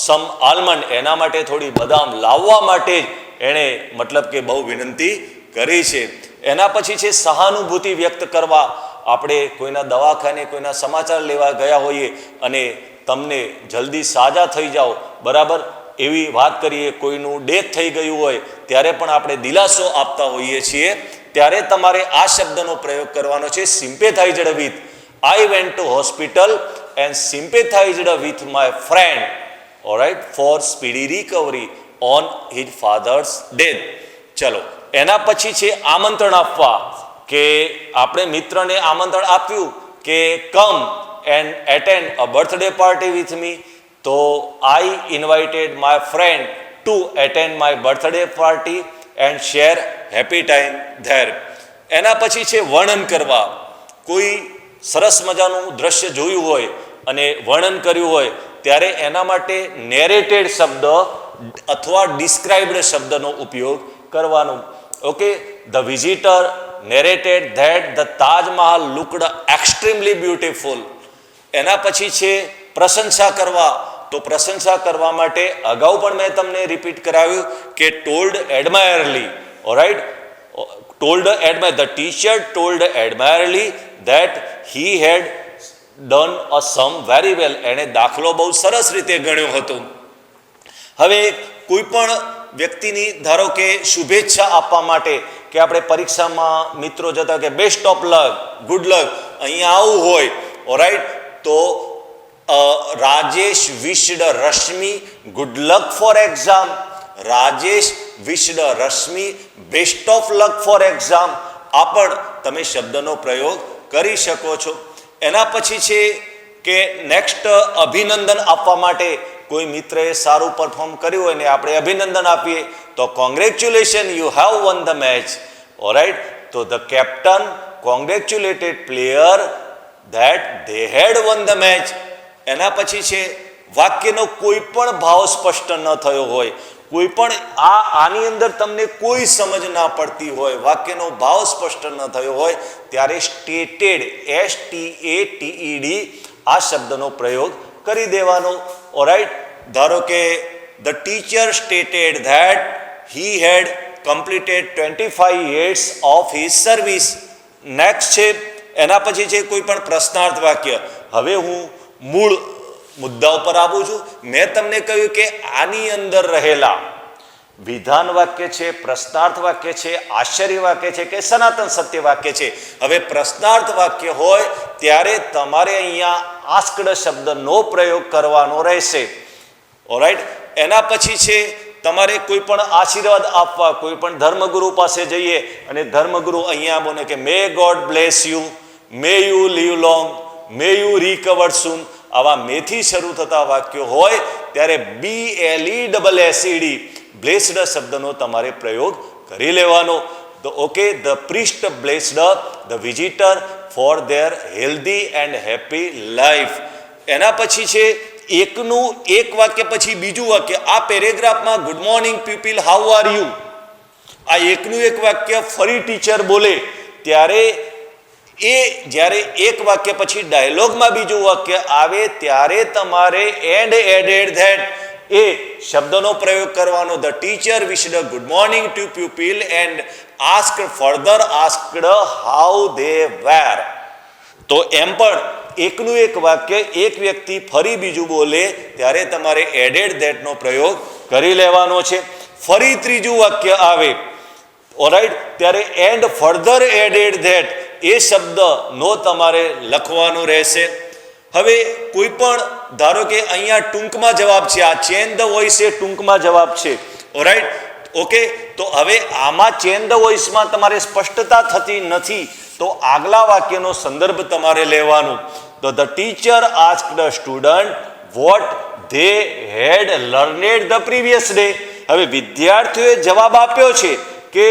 some almond. એના માટે થોડી બદામ લાવવા માટે જ એણે મતલબ કે બહુ વિનંતી કરી છે. એના પછી છે સહાનુભૂતિ વ્યક્ત કરવા. આપણે કોઈના દવાખાને કોઈના સમાચાર લેવા ગયા હોઈએ અને તમને જલ્દી સાજા થઈ જાઓ, બરાબર, એવી વાત કરીએ, કોઈનું ડેથ થઈ ગયું હોય ત્યારે પણ આપણે દિલાસો આપતા હોઈએ છીએ, ત્યારે તમારે આ શબ્દનો પ્રયોગ કરવાનો છે. Sympathised with, I went to hospital and sympathised with my friend, alright, for speedy recovery on his father's death. ચલો, એના પછી છે આમંત્રણ આપવા, કે આપણે મિત્રને આમંત્રણ આપ્યું કે come and attend a birthday party with me, તો I invited my friend to attend my birthday party and share happy time there. એના પછી છે વર્ણન કરવા. કોઈ સરસ મજાનું દ્રશ્ય જોયું હોય અને વર્ણન કર્યું હોય ત્યારે એના માટે નેરેટેડ શબ્દ અથવા ડિસ્ક્રાઇબ્ડ શબ્દનો ઉપયોગ કરવાનો. Okay, the visitor narrated that the Taj Mahal looked extremely beautiful. એના પછી છે પ્રશંસા કરવા. તો પ્રશંસા કરવા માટે અગાઉ પણ મેં તમને રિપીટ કરાવ્યું કે told admirably, alright, told admire, the teacher told admirably that he had done a sum very well. એણે દાખલો બહુ સરસ રીતે ગણ્યો હતો. હવે કોઈ પણ વ્યક્તિની ધારો કે શુભેચ્છા આપવા માટે કે આપણે પરીક્ષામાં મિત્રો જતા કે best of luck, good luck, અહીંયા આવું હોય, ઓરાઇટ, તો Rajesh વિશ્ડ Rashmi good luck four exam, Rajesh વિશ્ડ Rashmi best of luck four exam. આ પણ તમે શબ્દનો પ્રયોગ કરી શકો છો. એના પછી છે કે નેક્સ્ટ અભિનંદન આપવા માટે, કોઈ મિત્રએ સારું પરફોર્મ કર્યું હોય ને આપણે અભિનંદન આપીએ તો congratulation, you have won the match, alright. તો the captain congratulated player that they had won the match. એના પછી છે વાક્યનો કોઈ પણ ભાવ સ્પષ્ટ ન થયો હોય, કોઈ પણ આની અંદર તમને કોઈ સમજ ના પડતી હોય, વાક્યનો ભાવ સ્પષ્ટ ન થયો હોય, ત્યારે સ્ટેટેડ, STATED આ શબ્દનો પ્રયોગ કરી દેવાનો. ઓરાઇટ, ધારો કે the teacher stated that he had completed 25 years of his service. Next છે એના પછી છે કોઈ પણ પ્રશ્નાર્થ વાક્ય. હવે હું મૂળ મુદ્દા ઉપર આવું છું. મેં તમને કહ્યું કે આની અંદર રહેલા વિધાન વાક્ય છે, પ્રશ્નાર્થ વાક્ય છે, આશ્ચર્ય વાક્ય છે કે સનાતન સત્ય વાક્ય છે. હવે પ્રશ્નાર્થ વાક્ય હોય ત્યારે તમારે અહીંયા આસ્કડ શબ્દનો પ્રયોગ કરવાનો રહેશે. ઓલરાઈટ. એના પછી છે તમારે કોઈ પણ આશીર્વાદ આપવા, કોઈ પણ ધર્મગુરુ પાસે જઈએ અને ધર્મગુરુ અહીંયા બોલે કે may God bless you, may you live long, may you recover soon, આવા મેથી શરૂ થતા વાક્યો હોય ત્યારે BLESSED બ્લેસ્ડ શબ્દનો તમારે પ્રયોગ કરી લેવાનો. Okay, the priest blessed the visitor four there healthy and happy life. એના પછી છે એકનું એક વાક્ય પછી બીજું વાક્ય. આ પેરેગ્રાફમાં good morning people, how are you, આ એકનું એક વાક્ય ફરી ટીચર બોલે ત્યારે એ જ્યારે એક વાક્ય પછી ડાયલોગમાં બીજું વાક્ય આવે ત્યારે તમારે એન્ડ એડેડ ધેટ એ શબ્દનો પ્રયોગ કરવાનો. The teacher wished good morning two people and asked further asked how they were. તો એમ પણ એકનું એક વાક્ય એક વ્યક્તિ ફરી બીજું બોલે ત્યારે તમારે એડેડ ધેટનો પ્રયોગ કરી લેવાનો છે. ફરી ત્રીજું વાક્ય આવે ઓલરાઈટ ત્યારે એન્ડ ફર્ધર એડેડ ધેટ એ શબ્દનો તમારે લખવાનો રહેશે. હવે કોઈ પણ ધારો કે અહીંયા ટૂંકમાં જવાબ છે, આ ચેન ધ વોઇસ એ ટૂંકમાં જવાબ છે. ઓલરાઈટ. ઓકે, તો હવે આમાં ચેન ધ વોઇસમાં તમારે સ્પષ્ટતા થતી નથી તો આગલા વાક્યનો સંદર્ભ તમારે લેવાનો. તો the teacher asked the student what they had learned the previous day. હવે વિદ્યાર્થીઓએ જવાબ આપ્યો છે કે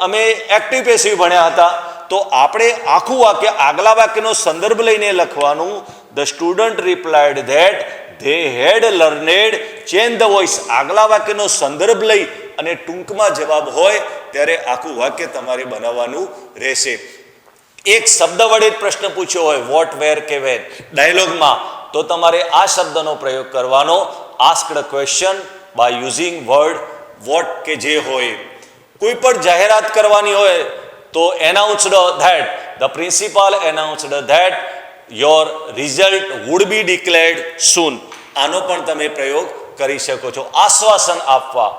અમે એક્ટિવ પેસિવ ભણ્યા હતા, તો આપણે આખું વાક્ય આગલા વાક્યનો સંદર્ભ લઈને લખવાનું. The student replied that they head learned, chain the voice આગલા વાક્યનો સંદર્ભ લઈ અને ટૂંકમાં જવાબ હોય ત્યારે આખું વાક્ય તમારે બનાવવાનું રહેશે. એક શબ્દ વડે જ પ્રશ્ન પૂછ્યો હોય વોટ વેર કે વેન ડાયલોગમાં, તો તમારે આ શબ્દનો પ્રયોગ કરવાનો. Asked question by using word what કે જે હોય. કોઈ પણ જાહેરાત કરવાની હોય તો announced that the principal announced that your result would be declared soon. આનો પણ તમે પ્રયોગ કરી શકો છો. આશ્વાસન આપવા,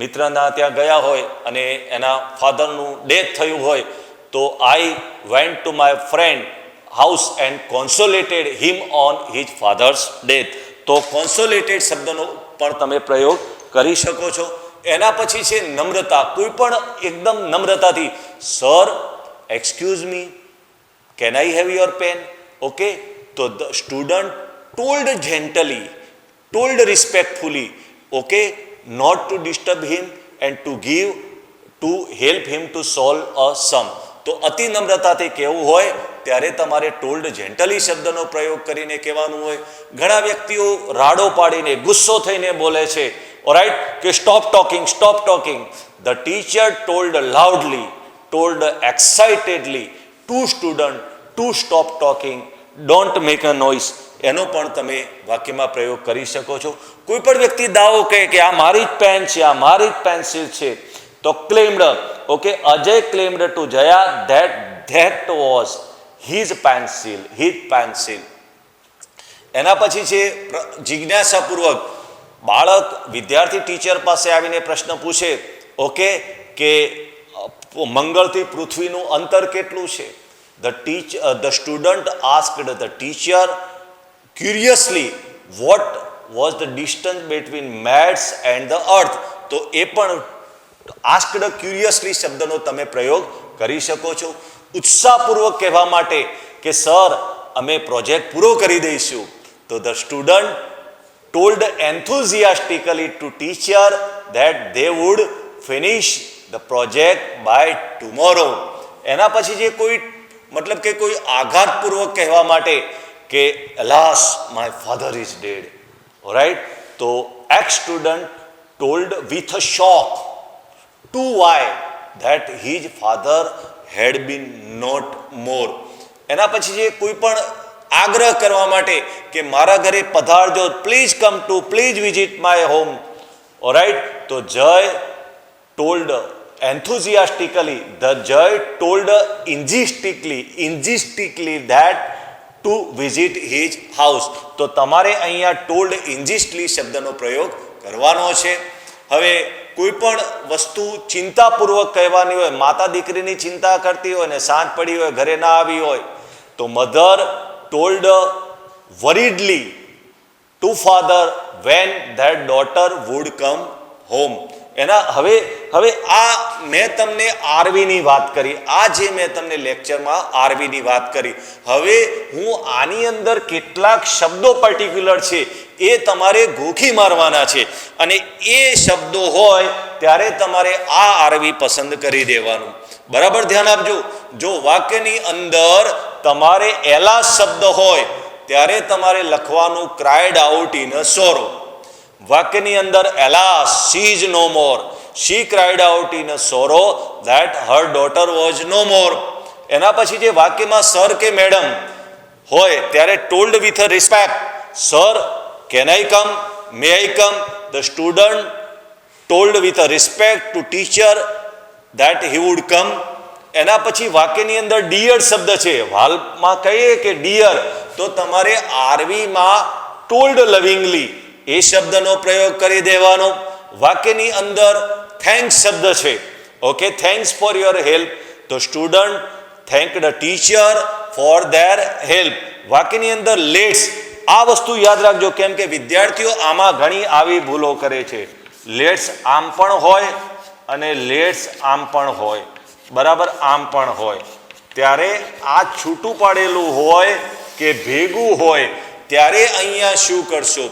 મિત્રના ત્યાં ગયા હોય અને એના ફાધરનું ડેથ થયું હોય તો I went to my friend house and consoled him on his father's death. તો કોન્સોલેટેડ શબ્દનો પણ તમે પ્રયોગ કરી શકો છો. એના પછી છે નમ્રતા. કોઈ પણ એકદમ નમ્રતાથી sir excuse me, can I have your pen? Okay, તો the student told gently, told respectfully, okay, not to disturb him and to help him to solve a sum. તો અતિ નમ્રતાથી કહેવું હોય ત્યારે તમારે ટોલ્ડ જેન્ટલી શબ્દનો પ્રયોગ કરીને કહેવાનું હોય. ઘણા વ્યક્તિઓ રાડો પાડીને ગુસ્સો થઈને બોલે છે, ઓલરાઈટ, કે stop talking, stop talking. The teacher told loudly, told excitedly to student to stop talking, don't make a noise. એનો પણ તમે વાક્યમાં પ્રયોગ કરી શકો છો. કોઈ પણ વ્યક્તિ દાવો કહે કે આ મારી જ પેન છે, આ મારી જ પેન્સિલ છે, તો claimed, okay, Ajay claimed to Jaya that was his pencil. એના પછી છે જિજ્ઞાસાપૂર્વક. બાળક વિદ્યાર્થી ટીચર પાસે આવીને પ્રશ્ન પૂછે, ઓકે, કે મંગળથી પૃથ્વીનું અંતર કેટલું છે? The student asked the teacher curiously what was the distance between Mars and the earth. તો એ પણ asked curiously શબ્દનો તમે પ્રયોગ કરી શકો છો. ઉત્સાહપૂર્વક કહેવા માટે કે સર અમે પ્રોજેક્ટ પૂરો કરી દઈશું. તો the student told enthusiastically to teacher that they would finish the project by tomorrow. એના પછી જે કોઈ મતલબ કે કોઈ આઘાતપૂર્વક કહેવા માટે કે alas my father is dead, alright, તો X student told with a shock to Y that his father had been not more. એના પછી જે કોઈ પણ આગ્રહ કરવા માટે કે મારા ઘરે પધારજો, please come to, please visit my home, alright, તો Jay told enthusiastically, the Jay told insistingly that to visit his house. તો તમારે અહીંયા told insistly શબ્દનો પ્રયોગ કરવાનો છે. હવે કોઈ પણ વસ્તુ ચિંતાપૂર્વક કહેવાની હોય, માતા દીકરીની ચિંતા કરતી હોય ને સાંજ પડી હોય ઘરે ના આવી હોય, તો mother told worriedly to father when that daughter would come home. એના હવે આ મેં તમને આરવીની વાત કરી, આ જે મેં તમને લેક્ચરમાં આરવીની વાત કરી. હવે હું આની અંદર કેટલાક શબ્દો પર્ટિક્યુલર છે એ તમારે ગોખી મારવાના છે, અને એ શબ્દો હોય ત્યારે તમારે આ આરવી પસંદ કરી દેવાનું. બરાબર ધ્યાન આપજો. જો વાક્યની અંદર તમારે એલા શબ્દ હોય ત્યારે તમારે લખવાનું cried out in a sorrow. વાક્યની અંદર alas, she is no more, she cried out in a sorrow that her daughter was no more. એના પછી જે વાક્યમાં સર કે મેડમ હોય ત્યારે told with a respect, sir can I come, may I come. The student told with a respect to teacher that he would come. એના પછી વાક્યની અંદર ડિયર શબ્દ છે, હાલમાં કહીએ કે ડિયર, તો તમારે આરવીમાં ટોલ્ડ લવિંગલી એ શબ્દનો પ્રયોગ કરી દેવાનો. વાક્યની અંદર થેન્ક્સ શબ્દ છે, okay, thanks for your help, તો student thank the teacher for their help. વાક્યની અંદર લેટ્સ, આ વસ્તુ યાદ રાખજો, કેમ કે વિદ્યાર્થીઓ આમાં ઘણી આવી ભૂલો કરે છે. લેટ્સ આમ પણ હોય અને લેટ્સ આમ પણ હોય, બરાબર, આમ પણ હોય. ત્યારે આ છૂટું પાડેલું હોય કે ભેગું હોય ત્યારે અહીંયા શું કરશો?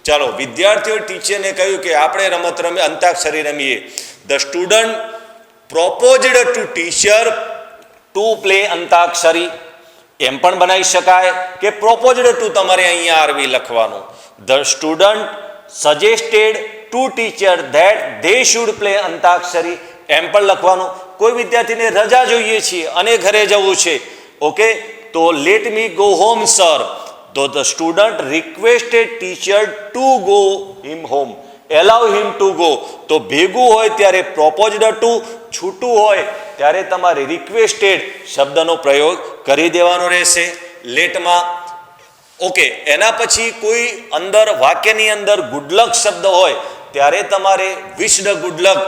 ચાલો, વિદ્યાર્થીઓ ટીચરને કહ્યું કે આપણે રમત રમીએ, અંતાક્ષરી રમીએ. The student proposed to teacher to play antakshari. એમ પણ બનાવી શકાય કે પ્રોપોઝડ ટુ, તમારે અહીંયા આરવી લખવાનું. The student suggested to teacher that they should play antakshari. એમ પણ લખવાનું. કોઈ વિદ્યાર્થીને રજા જોઈએ છીએ અને ઘરે જવું છે, ઓકે, તો let me go home sir, તો the student requested teacher to go him home, allow him to go. તો ભેગું હોય ત્યારે પ્રોપોઝડ ટુ, છૂટું હોય ત્યારે તમારે રિક્વેસ્ટેડ શબ્દનો પ્રયોગ કરી દેવાનો રહેશે લેટમાં, ઓકે. એના પછી કોઈ અંદર વાક્યની અંદર ગુડલક શબ્દ હોય ત્યારે તમારે વિશ્ડ ગુડલક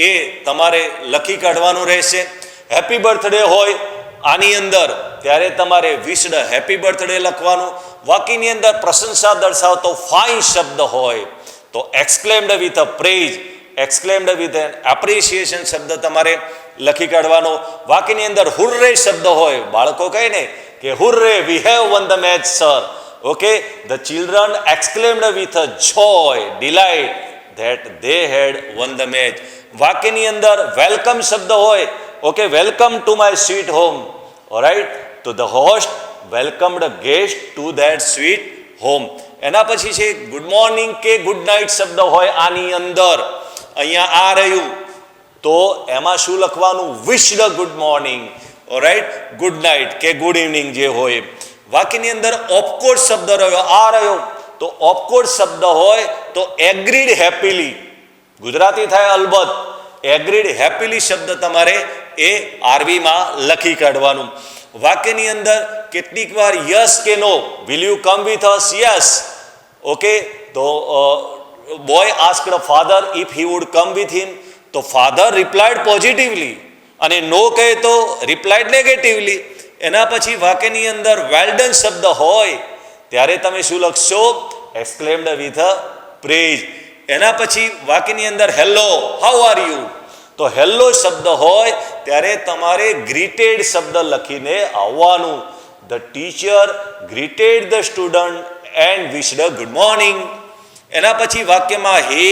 એ તમારે લખી કાઢવાનું રહેશે. હેપી બર્થડે હોય આની અંદર ત્યારે તમારે વિશ્ડ હેપી બર્થડે લખવાનું. વાક્યની અંદર પ્રશંસા દર્શાવતો ફાઇન શબ્દ હોય તો exclaimed with a praise, exclaimed with an appreciation શબ્દ તમારે લખી કાઢવાનો. વાક્યની અંદર હુર્રે શબ્દ હોય, બાળકો કહે ને કે hurray we have won the match sir, okay, the children exclaimed with a joy, delight that they had won the match. વાક્યની અંદર વેલકમ શબ્દ હોય, okay, welcome to my sweet home, alright, તો the host welcomed guest to that sweet home. એના પછી છે good morning કે good night શબ્દ હોય આની અંદર, અહીંયા આ રહ્યું, તો એમાં શું લખવાનું? વિશ્ડ good morning, alright, good night કે ગુડ ઇવનિંગ જે હોય. વાક્યની અંદર ઓફકોર્સ શબ્દ રહ્યો, આ રહ્યો, તો ઓફકોર્સ શબ્દ હોય તો એગ્રીડ હેપીલી, ગુજરાતી થાય અલબત્ત, એગ્રીડ હેપીલી શબ્દ તમારે એ આરવીમાં લખી કાઢવાનું. વાક્યની અંદર કેટલીક વાર યસ કે no, will you come with us, yes, okay, તો boy asked father if he would come with him, તો ફાધર રિપ્લાયડ પોઝિટિવલી, અને નો કહે તો રિપ્લાયડ નેગેટિવલી. એના પછી વાક્યની અંદર વેલ ડન શબ્દ હોય ત્યારે તમે શું લખશો? Exclaimed with a praise. એના પછી વાક્યની અંદર હેલો, હાઉ આર યુ, તો હેલો શબ્દ હોય ત્યારે તમારે ગ્રીટેડ શબ્દ લખીને આવવાનું. The teacher greeted the student and વિશ્ડ good morning. એના પછી વાક્યમાં હે,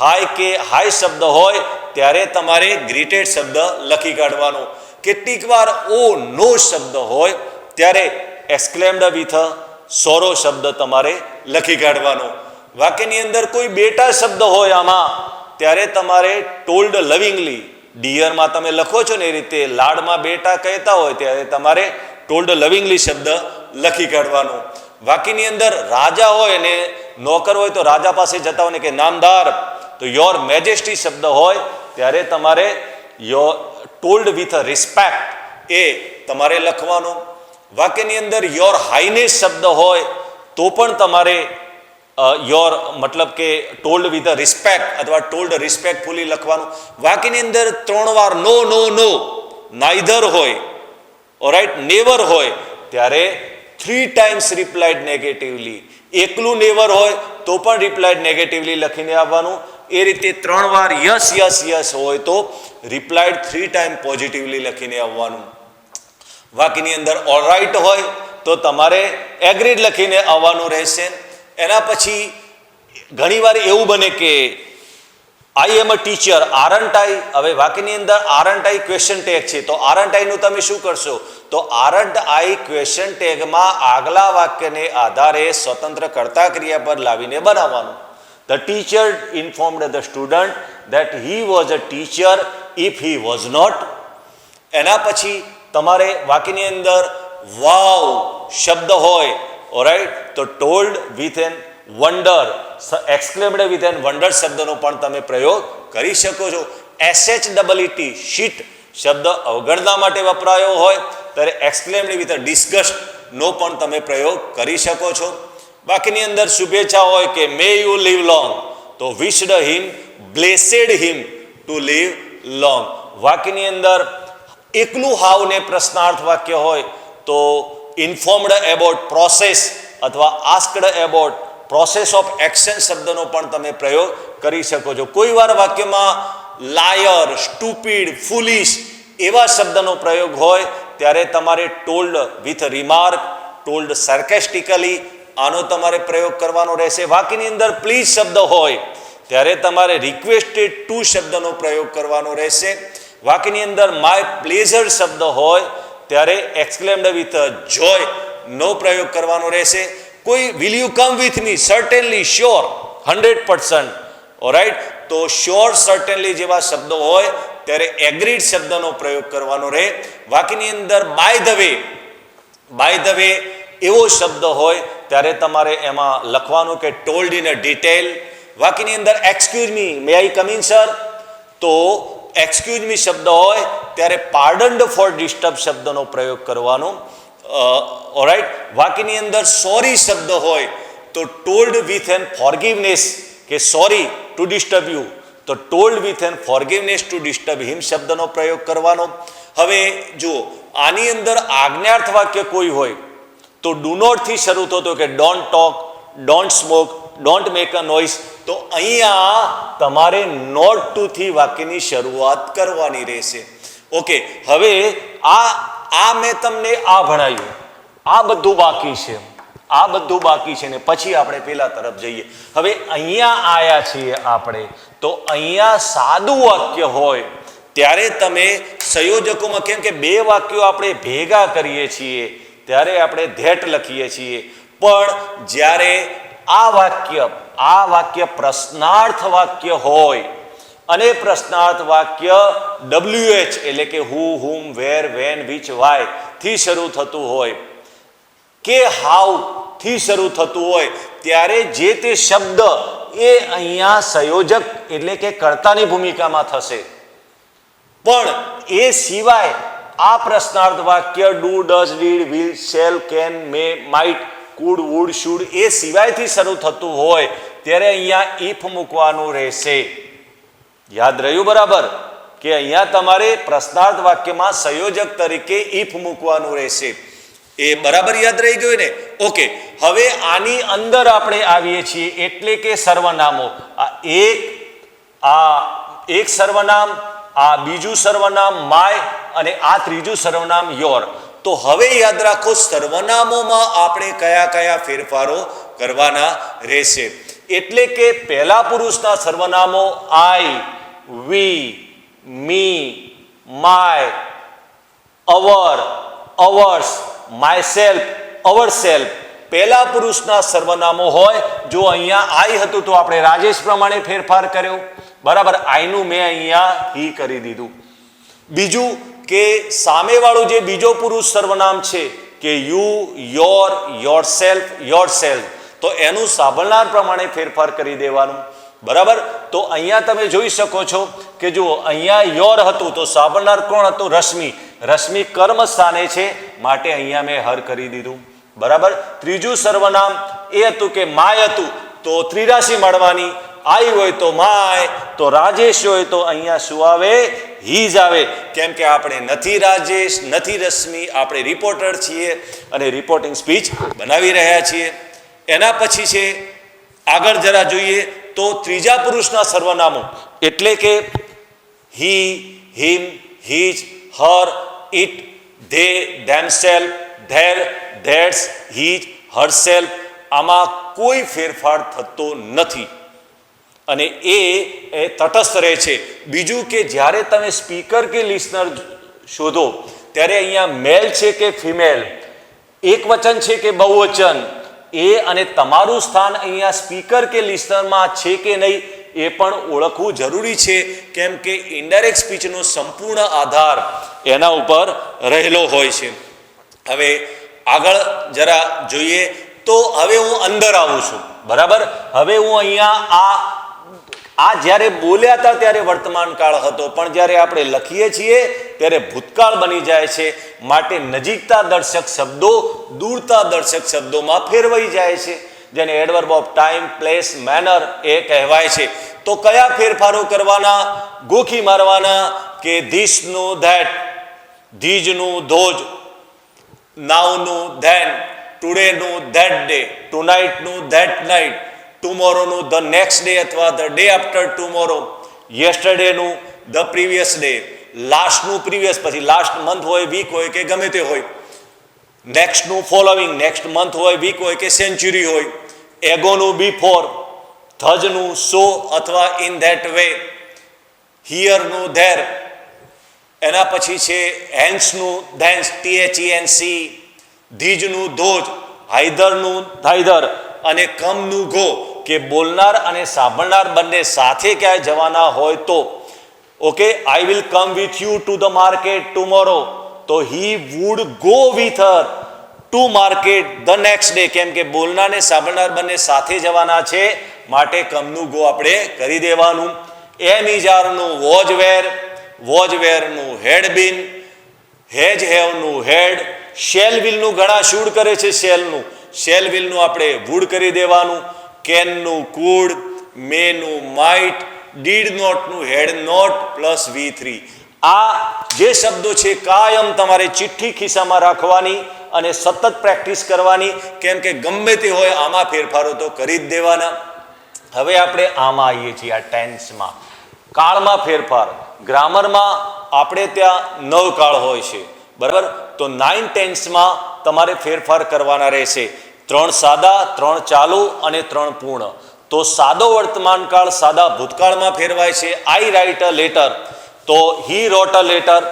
હાય કે હાય શબ્દ હોય ત્યારે તમારે ગ્રીટેડ શબ્દ લખી કાઢવાનો. કેટલીક વાર ઓ નો શબ્દ હોય ત્યારે એક્સક્લેમ્ડ વિથ અ સોરો શબ્દ તમારે લખી કાઢવાનો. વાક્યની અંદર કોઈ બેટા શબ્દ હોય આમાં ત્યારે તમારે ટોલ્ડ લવિંગલી, ડિયરમાં તમે લખો છો ને એ રીતે લાડમાં બેટા કહેતા હોય ત્યારે તમારે ટોલ્ડ લવિંગલી શબ્દ લખી કાઢવાનો. વાક્યની અંદર રાજા હોય ને નોકર હોય તો રાજા પાસે જતા હોય ને કે નામદાર, તો યોર મેજેસ્ટી શબ્દ હોય ત્યારે તમારે your told with a respect એ તમારે લખવાનું. વાક્યની અંદર યોર હાઈનેસ શબ્દ હોય તો પણ તમારે યોર મતલબ કે ટોલ્ડ વિથ રિસ્પેક્ટ અથવા ટોલ્ડ રિસ્પેક્ટફુલી લખવાનું. વાક્યની અંદર 3 વાર નો નો નો નાઇધર હોય, ઓરાઇટ, નેવર હોય, ત્યારે 3 times રિપ્લાઇડ નેગેટિવલી. એકલું નેવર હોય તો પણ રિપ્લાઇડ નેગેટિવલી લખીને આવવાનું. એ રીતે 3 વાર યસ યસ યસ હોય તો રિપ્લાઇડ 3 times પોઝિટિવલી લખીને આવવાનું. વાક્યની અંદર ઓલરાઇટ હોય તો તમારે એગ્રીડ લખીને આવવાનું રહેશે. એના પછી ઘણીવાર એવું બને કે આઈ એમ અ ટીચર, આરન્ટ આઈ. હવે વાક્યની અંદર આરન્ટ આઈ ક્વેશ્ચન ટેગ છે, તો આરન્ટ આઈનું તમે શું કરશો? તો આરન્ટ આઈ ક્વેશ્ચન ટેગમાં આગલા વાક્યને આધારે સ્વતંત્ર કર્તા ક્રિયા પર લાવીને બનાવવાનું. The teacher informed the student that he was a teacher if he was not. એના પછી તમારે વાક્યની અંદર વાવ શબ્દ હોય, ઓરાઇટ, તો told with N wonder, exclaimed with an wonder શબ્દનો પણ તમે પ્રયોગ કરી શકો છો. SHEET શીટ શબ્દ અવગણના માટે વપરાયો હોય ત્યારે એક્સક્લેમ્ડ વિથ ડિસ્ગસ્ટ નો પણ તમે પ્રયોગ કરી શકો છો. બાકીની અંદર શુભેચ્છા હોય કે મે યુ લીવ લોંગ, તો wished him, blessed him to live long. વાક્યની અંદર એકલું હાવને પ્રશ્નાર્થ વાક્ય હોય તો ઇન્ફોર્મડ એબાઉટ પ્રોસેસ અથવા asked about process of action શબ્દનો પણ તમે પ્રયોગ કરી શકો છો. કોઈ વાર વાક્યમાં લાયર, સ્ટુપિડ, ફુલિશ એવા શબ્દનો પ્રયોગ હોય ત્યારે તમારે ટોલ્ડ વિથ રિમાર્ક, ટોલ્ડ સાર્કેસ્ટિકલી આનો તમારે પ્રયોગ કરવાનો રહેશે. વાક્યની અંદર પ્લીઝ શબ્દ હોય ત્યારે તમારે રિક્વેસ્ટેડ ટુ શબ્દનો પ્રયોગ કરવાનો રહેશે. વાક્યની અંદર માય પ્લેઝર શબ્દ હોય ત્યારે એક્સક્લેમ્ડ વિથ જોય નો પ્રયોગ કરવાનો રહેશે. કોઈ will you come with me, certainly, sure, 100%, alright, તો શ્યોર, સર્ટેનલી જેવા શબ્દો હોય ત્યારે એગ્રીડ શબ્દનો પ્રયોગ કરવાનો રહે. વાક્યની અંદર બાય ધ વે એવો શબ્દ હોય ત્યારે તમારે એમાં લખવાનું કે ટોલ્ડ ઇન અ ડિટેલ. વાક્યની અંદર excuse me, may I come in sir, તો એક્સક્યુઝ મી શબ્દ હોય ત્યારે પાર્ડન્ડ ફોર ડિસ્ટર્બ શબ્દનો પ્રયોગ કરવાનો. ઓરાઇટ, વાક્યની અંદર સોરી શબ્દ હોય તો ટોલ્ડ વિથ એન ફોરગિવનેસ, કે સોરી ટુ ડિસ્ટર્બ યુ, તો told with an forgiveness to disturb him શબ્દનો પ્રયોગ કરવાનો. હવે જુઓ, આની અંદર આજ્ઞાર્થ વાક્ય કોઈ હોય તો ડુ નોટથી શરૂ થતો કે don't talk, don't smoke, don't make a noise, તો અહીંયા તમારે નોટ ટુથી વાક્યની શરૂઆત કરવાની રહેશે. ઓકે, હવે આ મેં તમને આ ભણાવ્યું, આ બધું બાકી છે, આ બધું બાકી છે ને પછી આપણે પેલા તરફ જઈએ. હવે અહીંયા આયા છીએ આપણે, તો અહીંયા સાદું વાક્ય હોય ત્યારે તમે સંયોજકોમાં, કેમ કે 2 વાક્યો આપણે ભેગા કરીએ છીએ ત્યારે આપણે ધેટ લખીએ છીએ, પણ જ્યારે આ વાક્ય પ્રશ્નાર્થ વાક્ય હોય અને પ્રશ્નાર્થ વાક્ય WH એટલે કે હુ, હુમ, વેર, વેન, વિચ, વાય થી શરૂ થતું હોય કે હાઉ થી શરૂ થતું હોય ત્યારે જે તે શબ્દ એ અહીંયા સંયોજક એટલે કે કર્તાની ભૂમિકામાં થશે. પણ એ સિવાય આ પ્રશ્નાર્થ વાક્ય do, does, did, will, shall, can, may, might, could, would, should એ સિવાયથી શરૂ થતું હોય ત્યારે અહીંયા ઇફ મૂકવાનું રહેશે. યાદ રહ્યું બરાબર કે અહીંયા તમારે પ્રશ્નાર્થ વાક્યમાં સંયોજક તરીકે ઇફ મૂકવાનું રહેશે. એ બરાબર યાદ રહી ગયું ને? ઓકે, હવે આની અંદર આપણે આવીએ છીએ એટલે કે સર્વનામો. આ એક સર્વનામ, આ બીજું સર્વનામ માય અને આ ત્રીજું સર્વનામ યોર. તો હવે યાદ રાખો સર્વનામોમાં આપણે કયા કયા ફેરફારો કરવાના રહેશે. એટલે કે પહેલા પુરુષના સર્વનામો I, we, me, my, our, ours, myself, ourself પહેલા પુરુષના સર્વનામો હોય. જો અહીંયા આઈ હતું તો આપણે રાજેશ પ્રમાણે ફેરફાર કર્યો, બરાબર, આઈનું મેં અહીંયા હી કરી દીધું. બીજું કે સામેવાળું જે બીજો પુરુષ સર્વનામ છે કે યુ, યોર, યોર સેલ્ફ, તો એનું સાંભળનાર પ્રમાણે ફેરફાર કરી દેવાનું, બરાબર. તો અહીંયા તમે જોઈ શકો છો કે જો અહીંયા યોર હતું તો સાંભળનાર કોણ હતું? રશ્મિ. રશ્મિ કર્મ સ્થાને છે માટે અહીંયા મેં હર કરી દીધું, બરાબર. ત્રીજું સર્વનામ એ હતું કે માય હતું તો ત્રિરાશી મળવાની, આઈ હોય તો માય, તો રાજેશ હોય તો અહીંયા શું આવે? હીજ આવે. કેમ કે આપણે નથી રાજેશ, નથી રશ્મિ, આપણે રિપોર્ટર છીએ અને રિપોર્ટિંગ સ્પીચ બનાવી રહ્યા છીએ. એના પછી છે આગળ જરા જોઈએ તો ત્રીજા પુરુષના સર્વનામો એટલે કે he, him, his, her, it, they, themself, their, theirs, his, herself. આમાં કોઈ ફેરફાર થતો નથી અને એ તટસ્થ રહે છે. બીજું કે જ્યારે તમે સ્પીકર કે લિસનર શોધો ત્યારે અહીંયા મેલ છે કે ફિમેલ, એક વચન છે કે બહુવચન, એ અને તમારું સ્થાન અહીંયા સ્પીકર કે લિસનરમાં છે કે નહીં એ પણ ઓળખવું જરૂરી છે. કેમ કે ઇનડાયરેક્ટ સ્પીચનો સંપૂર્ણ આધાર એના ઉપર રહેલો હોય છે. હવે આગળ જરા જોઈએ તો હવે હું અંદર આવું છું, બરાબર. હવે હું અહીંયા આ જ્યારે બોલ્યા હતા ત્યારે વર્તમાન કાળ હતો, પણ જ્યારે આપણે લખીએ છીએ ત્યારે ભૂતકાળ બની જાય છે. માટે નજીકતા દર્શક શબ્દો દૂરતા દર્શક શબ્દોમાં ફેરવાઈ જાય છે, જેને adverb of time, place, manner એ કહેવાય છે. તો કયા ફેરફારો કરવાના? ગોખી મારવાના કે ધીસનું ધેટ, ધીજનું ધોજ, નાવનું ધેન, ટુડેનું ધેટ ડે, ટુનાઇટનું ધેટ નાઇટ, ટુમોરોનું ધ નેક્સ્ટ ડે અથવા ધ ડે આફ્ટર ટુમોરો, યસ્ટરડેનું ધ પ્રીવિયસ ડે, લાસ્ટનું પ્રીવિયસ, પછી લાસ્ટ મંથ હોય, વીક હોય કે ગમે તે હોય, નેક્સ્ટનું ફોલોવિંગ, નેક્સ્ટ મંથ હોય, વીક હોય કે સેન્ચુરી હોય, એગોનું બિફોર, ધજનું સો અથવા ઇન ધેટ વે, હિયરનું ધેર, એના પછી છે હેન્સનું ધેન્સ, THENC, ધીજનું ધોજ, હાઈધરનું ધાઈધર અને કમનું ગો કે બોલનાર અને સાંભળનાર બંને સાથે ક્યાંય જવાના હોય તો okay, I will come with you to the market tomorrow, તો he would go with her to market the next day. કેમ કે બોલનાર ને સાંભળનાર બંને સાથે જવાના છે માટે કમનું ગો આપણે કરી દેવાનું. એમિજારનું વોજ વેર, વોજ વેરનું હેડ બીન, હેજ હેવનું હેડ, શેલ વિલનું ઘણા શૂડ કરે છે, શેલ વિલનું આપણે વુડ કરી દેવાનું. કેનનું કુડ, મેનું માઇટ, ડીડ નોટનું હેડ નોટ પ્લસ V3. આ જે શબ્દો છે કાયમ તમારે ચિઠ્ઠી ખિસ્સામાં રાખવાની અને સતત પ્રેક્ટિસ કરવાની. કેમ કે ગમે તે હોય આમાં ફેરફારો તો કરી જ દેવાના. હવે આપણે આમાં આવીએ છીએ આ ટેન્સમાં. કાળમાં ફેરફાર. ગ્રામરમાં આપણે ત્યાં 9 કાળ હોય છે, બરાબર. તો 9 ટેન્સમાં તમારે ફેરફાર કરવાના રહેશે. 3 સાદા, 3 ચાલુ અને 3 પૂર્ણ. તો સાદો વર્તમાન કાળ સાદા ભૂતકાળમાં ફેરવાય છે. આઈ રાઇટ અ લેટર, તો હી રોટ અ લેટર.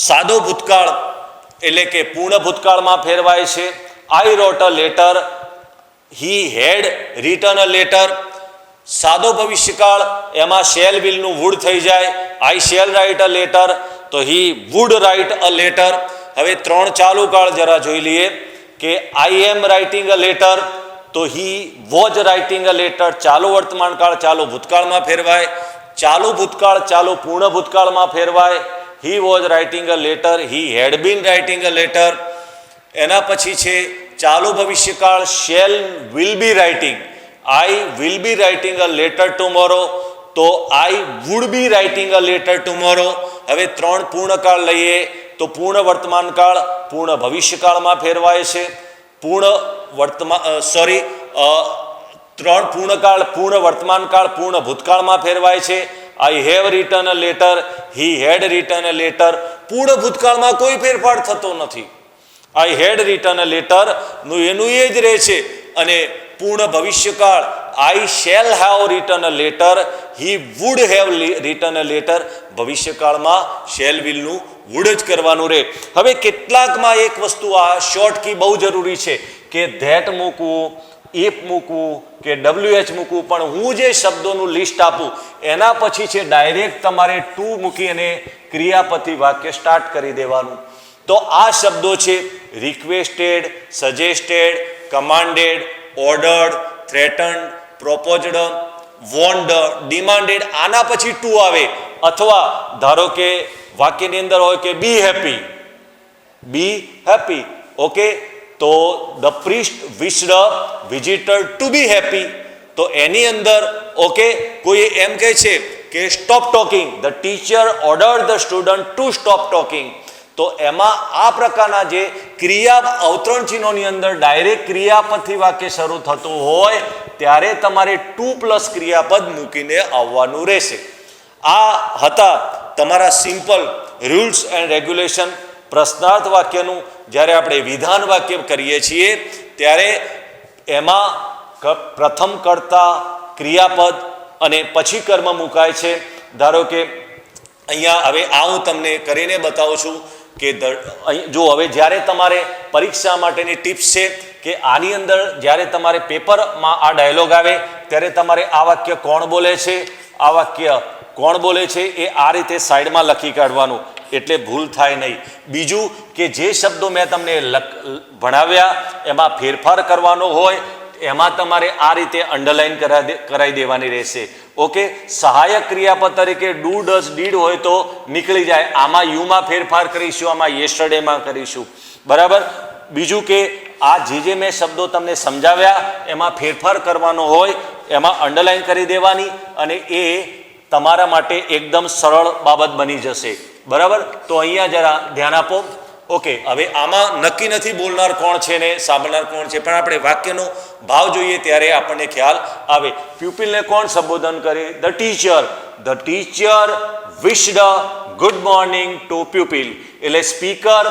સાદો ભૂતકાળ એટલે કે પૂર્ણ ભૂતકાળમાં ફેરવાય છે. I wrote a letter, he had written a letter. સાદો ભવિષ્યકાળ એમાં શેલ વિલનું વુડ થઈ જાય. I shall write a letter, તો he would write a letter. હવે 3 ચાલુ કાળ જરા જોઈ લઈએ કે આઈ એમ રાઇટિંગ અ લેટર, તો હી વોઝ રાઇટિંગ અ લેટર. ચાલુ વર્તમાન કાળ ચાલુ ભૂતકાળમાં ફેરવાય. ચાલુ ભૂતકાળ ચાલુ પૂર્ણ ભૂતકાળમાં ફેરવાય. He was writing a letter, he had been writing a letter. એના પછી છે ચાલુ ભવિષ્યકાળ shall will be writing, I will be writing a letter tomorrow, તો I would be writing a letter tomorrow. હવે 3 પૂર્ણકાળ લઈએ તો પૂર્ણ વર્તમાન કાળ પૂર્ણ ભવિષ્યકાળમાં ફેરવાય છે. પૂર્ણ વર્તમાન 3 પૂર્ણકાળ પૂર્ણ વર્તમાન કાળ પૂર્ણ ભૂતકાળમાં ફેરવાય છે. I have written a letter, he had written a letter. પૂર્ણ ભૂતકાળમાં કોઈ ફેરફાર થતો નથી. આઈ હેડ રિટન અ લેટર નું એનું એ જ રહે છે. અને પૂર્ણ ભવિષ્યકાળ I shall have written a letter, he would have written a letter. ભવિષ્યકાળમાં શેલ વિલનું વુડ જ કરવાનું રહે. હવે કેટલાકમાં એક વસ્તુ આ શોર્ટ કી બહુ જરૂરી છે કે ધેટ મૂકવું, ઇફ મૂકવું કે WH મૂકવું, પણ હું જે શબ્દોનું લિસ્ટ આપું એના પછી છે ડાયરેક્ટ તમારે ટુ મૂકી અને ક્રિયાપતિ વાક્ય સ્ટાર્ટ કરી દેવાનું. તો આ શબ્દો છે requested, suggested, commanded, ordered, threatened, proposed, warned, demanded. આના પછી ટુ આવે. અથવા ધારો કે વાક્યની અંદર હોય કે be happy, be happy, okay. તો the priest wished visitor to be happy. તો એની અંદર ઓકે કોઈ એમ કહે છે કે stop talking, the teacher order the student to stop talking, તો એમાં આ પ્રકારના જે ક્રિયા અવતરણ ચિહ્નોની અંદર ડાયરેક્ટ ક્રિયાપદથી વાક્ય શરૂ થતું હોય ત્યારે તમારે ટુ પ્લસ ક્રિયાપદ મૂકીને આવવાનું રહેશે. આ હતા તમારા સિમ્પલ રૂલ્સ એન્ડ રેગ્યુલેશન પ્રશ્નાર્થ વાક્યનું. જ્યારે આપણે વિધાન વાક્ય કરીએ છીએ ત્યારે એમાં પ્રથમ કર્તા ક્રિયાપદ અને પછી કર્મ મુકાય છે. ધારો કે અહીંયા હવે આ હું તમને કરીને બતાવું છું કે જો હવે જ્યારે તમારે પરીક્ષા માટેની ટિપ્સ છે કે આની અંદર જ્યારે તમારે પેપરમાં આ ડાયલોગ આવે ત્યારે તમારે આ વાક્ય કોણ બોલે છે, આ વાક્ય કોણ બોલે છે એ આ રીતે સાઈડમાં લખી કાઢવાનું, એટલે ભૂલ થાય નહીં. બીજું કે જે શબ્દો મેં તમને ભણાવ્યા એમાં ફેરફાર કરવાનો હોય એમાં તમારે આ રીતે અંડરલાઈન કરાવી દેવાની રહેશે. ઓકે, સહાયક ક્રિયાપદ તરીકે ડુ ડઝ ડીડ હોય તો નીકળી જાય, આમાં યુમાં ફેરફાર કરીશું, આમાં યેસ્ટરડેમાં કરીશું. બરાબર. બીજું કે આ જે મેં શબ્દો તમને સમજાવ્યા એમાં ફેરફાર કરવાનો હોય એમાં અંડરલાઈન કરી દેવાની અને એ તમારા માટે એકદમ સરળ બાબત બની જશે. બરાબર. તો અહીંયા જરા ધ્યાન આપો. ઓકે, હવે આમાં નક્કી નથી બોલનાર કોણ છે ને સાંભળનાર કોણ છે, પણ આપણે વાક્યનો ભાવ જોઈએ ત્યારે આપણને ખ્યાલ આવે. પ્યુપિલને કોણ સંબોધન કરે? The teacher. The teacher wished good morning to pupil. એટલે સ્પીકર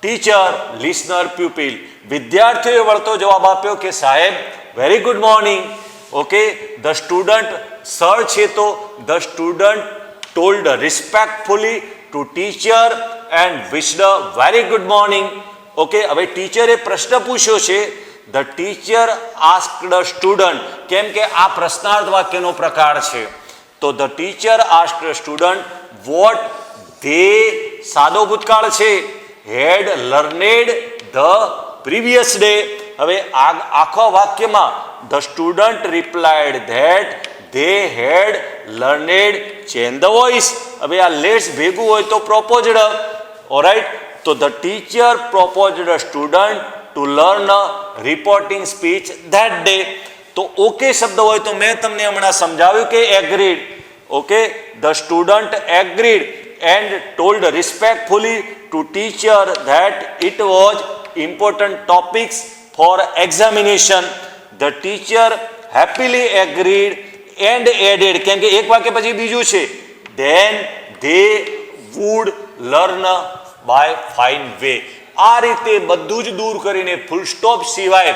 ટીચર, લિસનર પ્યુપિલ. વિદ્યાર્થીઓએ વળતો જવાબ આપ્યો કે સાહેબ very good morning. Okay, the student sir છે તો the student told respectfully to teacher and wished very good morning. Okay, હવે ટીચરે પ્રશ્ન પૂછ્યો છે. ધ ટીચર આસ્ક્ડ સ્ટુડન્ટ, કેમ કે આ પ્રશ્નાર્થ વાક્યનો પ્રકાર છે. તો the teacher asked student what they, સાદો ભૂતકાળ છે, હેડ લર્નેડ ધ પ્રીવિયસ ડે. હવે આખો વાક્યમાં the student replied that they had learned change the voice. હવે આ લેટ્સ ભેગું હોય તો proposed. ઓલરાઈટ, તો the teacher proposed a student to learn a reporting speech that day. તો ઓકે શબ્દ હોય તો મેં તમને હમણાં સમજાવ્યું કે agreed. Okay, the student agreed and told respectfully to teacher that it was important topics for examination. The teacher happily agreed and added, કેમ કે એક વાક્ય પછી બીજું છે, then they would learn by fine way. આ રીતે બધું જ દૂર કરીને ફૂલ સ્ટોપ સિવાય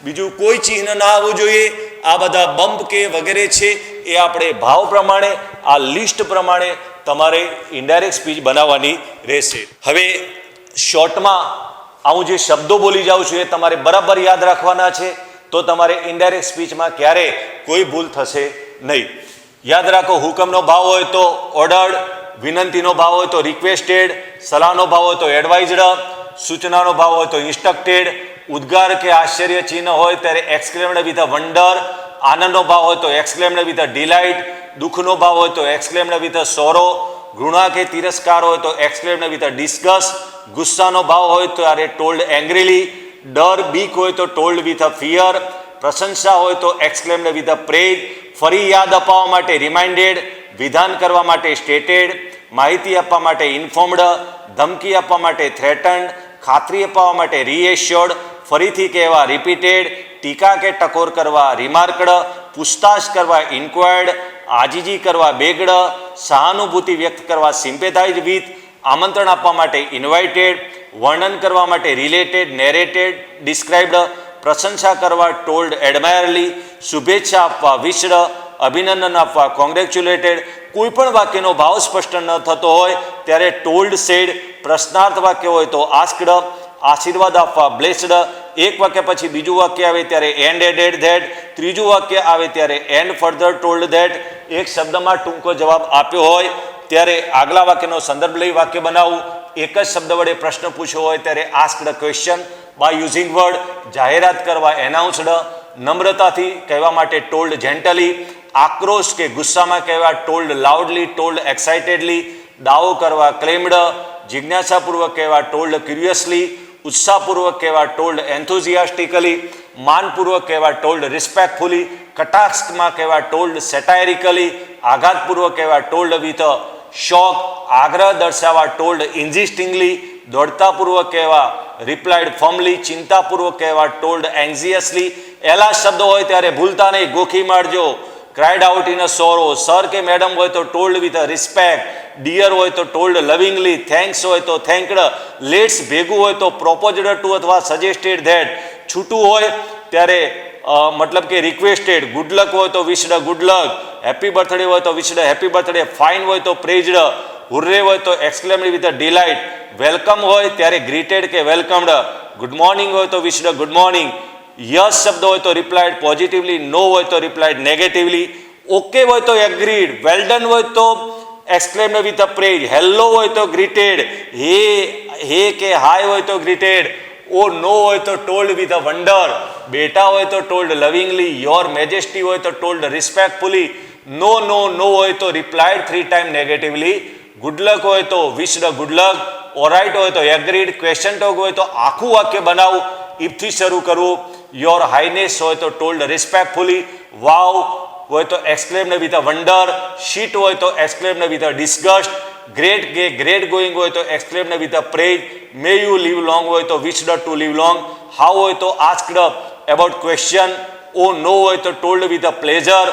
બીજું કોઈ ચિહ્ન ના આવવું જોઈએ. આ બધા બમ્પ કે વગેરે છે એ આપણે ભાવ પ્રમાણે આ લિસ્ટ પ્રમાણે તમારે ઇનડાયરેક્ટ સ્પીચ બનાવવાની રહેશે. હવે શોર્ટમાં હું જે શબ્દો બોલી જાઉં છું એ તમારે બરાબર યાદ રાખવાના છે, તો તમારે ઇનડાયરેક્ટ સ્પીચમાં ક્યારેય કોઈ ભૂલ થશે નહીં. યાદ રાખો, હુકમનો ભાવ હોય તો ઓર્ડર્ડ, વિનંતીનો ભાવ હોય તો રિક્વેસ્ટેડ, સલાહનો ભાવ હોય તો એડવાઇઝડ, સૂચનાનો ભાવ હોય તો ઇન્સ્ટ્રક્ટેડ, ઉદ્ગાર કે આશ્ચર્ય ચિહ્ન હોય ત્યારે એક્સક્લેમ્ડ વિથ અ વન્ડર, આનંદનો ભાવ હોય તો એક્સક્લેમ્ડ વિથ અ ડિલાઇટ, દુઃખનો ભાવ હોય તો એક્સક્લેમ્ડ વિથ અ સોરો, ઘૃણા કે તિરસ્કાર હોય તો એક્સક્લેમ્ડ વિથ અ ડિસ્ગસ, ગુસ્સાનો ભાવ હોય તો ત્યારે ટોલ્ડ એંગ્રીલી, ડર બીક હોય તો ટોલ્ડ વિથ અ ફિયર, પ્રશંસા હોય તો એક્સક્લેમ્ડ વિથ અ પ્રેઝ, ફરી યાદ અપાવવા માટે રિમાઇન્ડેડ, વિધાન કરવા માટે સ્ટેટેડ, માહિતી આપવા માટે ઇન્ફોર્મડ, ધમકી આપવા માટે થ્રેટન્ડ, ખાતરી અપાવવા માટે રીએશ્યોર્ડ, ફરીથી કહેવા રિપીટેડ, ટીકા કે ટકોર કરવા રિમાર્કડ, પૂછતાછ કરવા ઇન્ક્વાયર્ડ, આજીજી કરવા બેગડ, સહાનુભૂતિ વ્યક્ત કરવા સિમ્પેથાઇઝ વિથ, આમંત્રણ આપવા માટે ઇન્વાઇટેડ, વર્ણન કરવા માટે રિલેટેડ નેરેટેડ ડિસ્ક્રાઇબ્ડ, પ્રશંસા કરવા ટોલ્ડ એડમાયરલી, શુભેચ્છા આપવા વિશ્ડ, અભિનંદન આપવા કોંગ્રેચ્યુલેટેડ. કોઈ પણ વાક્યનો ભાવ સ્પષ્ટ ન થતો હોય ત્યારે ટોલ્ડ સેડ, પ્રશ્નાર્થ વાક્ય હોય તો આસ્કડ, આશીર્વાદ આપવા બ્લેસ્ડ, એક વાક્ય પછી બીજું વાક્ય આવે ત્યારે એન્ડ એડેડ ધેટ, ત્રીજું વાક્ય આવે ત્યારે એન્ડ ફર્ધર ટોલ્ડ ધેટ, એક શબ્દમાં ટૂંકો જવાબ આપ્યો હોય ત્યારે આગલા વાક્યનો સંદર્ભ લઈ વાક્ય બનાવવું, એક જ શબ્દ વડે પ્રશ્ન પૂછ્યો હોય ત્યારે asked question by using word, જાહેરાત કરવા એનાઉન્સડ, નમ્રતાથી કહેવા માટે ટોલ્ડ જેન્ટલી, આક્રોશ કે ગુસ્સામાં કહેવા ટોલ્ડ લાઉડલી, ટોલ્ડ એક્સાઇટેડલી, દાવો કરવા ક્લેમ્ડ, જિજ્ઞાસાપૂર્વક કહેવા ટોલ્ડ ક્યુરિયસલી, ઉત્સાહપૂર્વક કહેવા ટોલ્ડ એન્થુઝિયાસ્ટિકલી, માનપૂર્વક કહેવા ટોલ્ડ રિસ્પેક્ટફુલી, કટાક્ષમાં કહેવા ટોલ્ડ સેટાયરિકલી, આઘાતપૂર્વક કહેવા ટોલ્ડ વિથ શોક, આગ્રહ દર્શાવવા ટોલ્ડ ઇન્ઝિસ્ટિંગલી, દોડતાપૂર્વક કહેવા રિપ્લાઇડ ફર્મલી, ચિંતાપૂર્વક કહેવા ટોલ્ડ એન્ઝિયસલી. એલા શબ્દ હોય ત્યારે ભૂલતા નહીં, ગોખી મારજો. Cried out in a sorrow, sir કે મેડમ હોય તો told with a respect, dear હોય તો ટોલ્ડ લવિંગલી, થેન્ક્સ હોય તો થેન્કડ, લેટ્સ ભેગું હોય તો પ્રોપોઝડ ટુ અથવા સજેસ્ટેડ ધેટ, છૂટું હોય ત્યારે મતલબ કે રિક્વેસ્ટેડ, ગુડ લક હોય તો વિશ્ડ ગુડ લક, હેપી બર્થડે હોય તો વિશ્ડ હેપી બર્થડે, ફાઇન હોય તો પ્રેઝડ, હુર્રે હોય તો exclaimed with a delight, welcome હોય ત્યારે ગ્રીટેડ કે વેલકમ્ડ, ગુડ મોર્નિંગ હોય તો વિશ્ડ ગુડ મોર્નિંગ, યસ શબ્દ હોય તો રિપ્લાઇડ પોઝિટિવલી, નો હોય તો રિપ્લાઇડ નેગેટિવલી, ઓકે હોય તો એગ્રીડ, વેલ ડન હોય તો exclaimed with a praise, hello હોય તો ગ્રીટેડ, હે કે હાય હોય તો ગ્રીટેડ, ઓ નો હોય તો ટોલ્ડ વિથ અ વન્ડર, બેટા હોય તો ટોલ્ડ લવિંગલી, યોર મેજેસ્ટી હોય તો ટોલ્ડ રિસ્પેક્ટફુલી, નો હોય તો replied 3 time negatively, good luck હોય તો વિશ્ડ ગુડ લક, ઓરાઇટ હોય તો એગ્રીડ, ક્વેશ્ચન ટોક હોય તો આખું વાક્ય બનાવવું, ઇફથી શરૂ કરવું, યોર હાઇનેસ હોય તો ટોલ્ડ રિસ્પેક્ટફુલી, વાવ હોય તો exclaimed with a wonder, shit હોય તો exclaimed with a disgust, great going હોય તો exclaimed with a praise, may you live long હોય તો wished to live long, how હોય તો asked about question, oh no હોય તો told with a pleasure,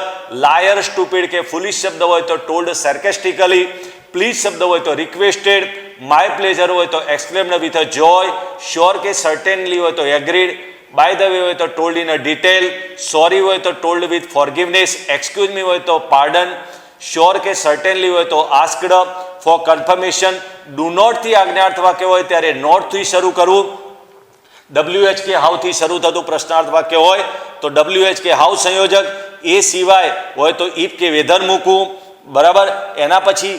liar stupid કે ફુલિશ શબ્દ હોય તો ટોલ્ડ sarcastically, પ્લીઝ શબ્દ હોય તો રિક્વેસ્ટેડ, માય પ્લેઝર હોય તો exclaimed with a Joy, sure કે સર્ટેનલી હોય તો એગ્રીડ, બાય ધ વે હોય તો told in a detail, sorry હોય તો ટોલ્ડ વિથ ફોરગિવનેસ, એક્સક્યુઝ મી હોય તો પાર્ડન, શ્યોર કે સર્ટેનલી હોય તો આસ્કડ, ફોર કન્ફર્મેશન, ડુ નોટથી આજ્ઞાર્થ વાક્ય હોય ત્યારે નોટથી શરૂ કરવું, WH કે હાઉથી શરૂ થતું પ્રશ્નાર્થ વાક્ય હોય તો WH કે હાઉ સંયોજક, એ સિવાય હોય તો ઇફ કે વેધર મૂકવું, બરાબર. એના પછી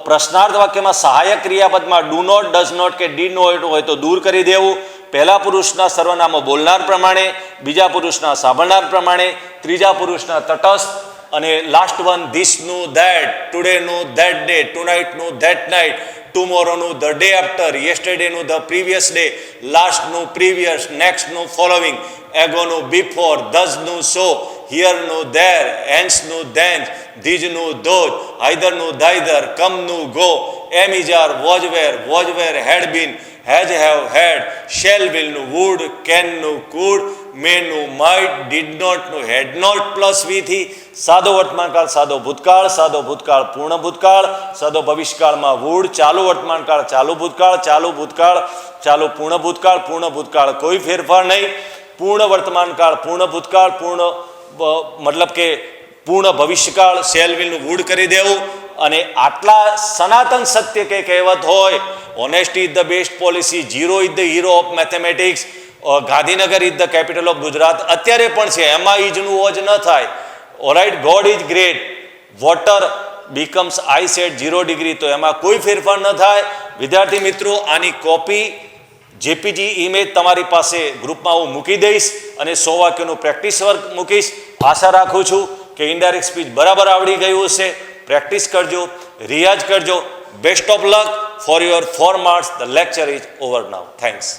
પ્રશ્નાર્થ વાક્યમાં સહાયક ક્રિયાપદમાં ડુ નોટ, ડઝ નોટ કે ડીડ નોટ હોય તો દૂર કરી દેવું, પહેલા પુરુષના સર્વનામો બોલનાર પ્રમાણે, બીજા પુરુષના સાંભળનાર પ્રમાણે, ત્રીજા પુરુષના તટસ્થ, અને લાસ્ટ વન ધીસનું ધેટ, ટુડેનું ધેટ ડે, ટુનાઇટનું ધેટ નાઇટ, ટુમોરોનું ધ ડે આફ્ટર, યેસ્ટરડેનું ધ પ્રીવિયસ ડે, લાસ્ટનું પ્રીવિયસ, નેક્સ્ટનું ફોલોવિંગ, એગોનું બિફોર, ધઝનું સો, હિયરનું ધેર, હેન્સનું ધેન્સ, ધીજનું ધોજ, આઈધરનું ધાઈધર, કમનું go, am is are, was were had been, has have had, shall વિલનું વુડ, કેનનું કુડ, મેનું માઇટ, ડીડ નોટનું હેડ નોટ પ્લસ વીથી, સાદો વર્તમાનકાળ સાદો ભૂતકાળ પૂર્ણ ભૂતકાળ, સાદો ભવિષ્યકાળમાં વુડ, ચાલુ વર્તમાનકાળ ચાલુ ભૂતકાળ ચાલુ પૂર્ણ ભૂતકાળ કોઈ ફેરફાર નહીં, પૂર્ણ વર્તમાનકાળ પૂર્ણ ભૂતકાળ, પૂર્ણ મતલબ કે પૂર્ણ ભવિષ્યકાળ શેલ વિલનું વુડ કરી દેવું. અને આટલા સનાતન સત્ય કે કહેવત હોય, honesty is the best policy, zero is the hero of mathematics, Gandhinagar is the capital of Gujarat અત્યારે પણ છે, એમાં ઈજનું ઓજ ન થાય. Alright, god is great, water becomes ice at 0 degree, તો એમાં કોઈ ફેરફાર ન થાય. વિદ્યાર્થી મિત્રો, આની કોપી જેપીજી ઇમેજ તમારી પાસે ગ્રુપમાં હું મૂકી દઈશ અને 100 વાક્યોનું પ્રેક્ટિસ વર્ક મૂકીશ. આશા રાખું છું કે ઇનડાયરેક્ટ સ્પીચ બરાબર આવડી ગયું હશે. પ્રેક્ટિસ કરજો, રિયાઝ કરજો. Best of luck for your 4 marks. The lecture is over now. Thanks.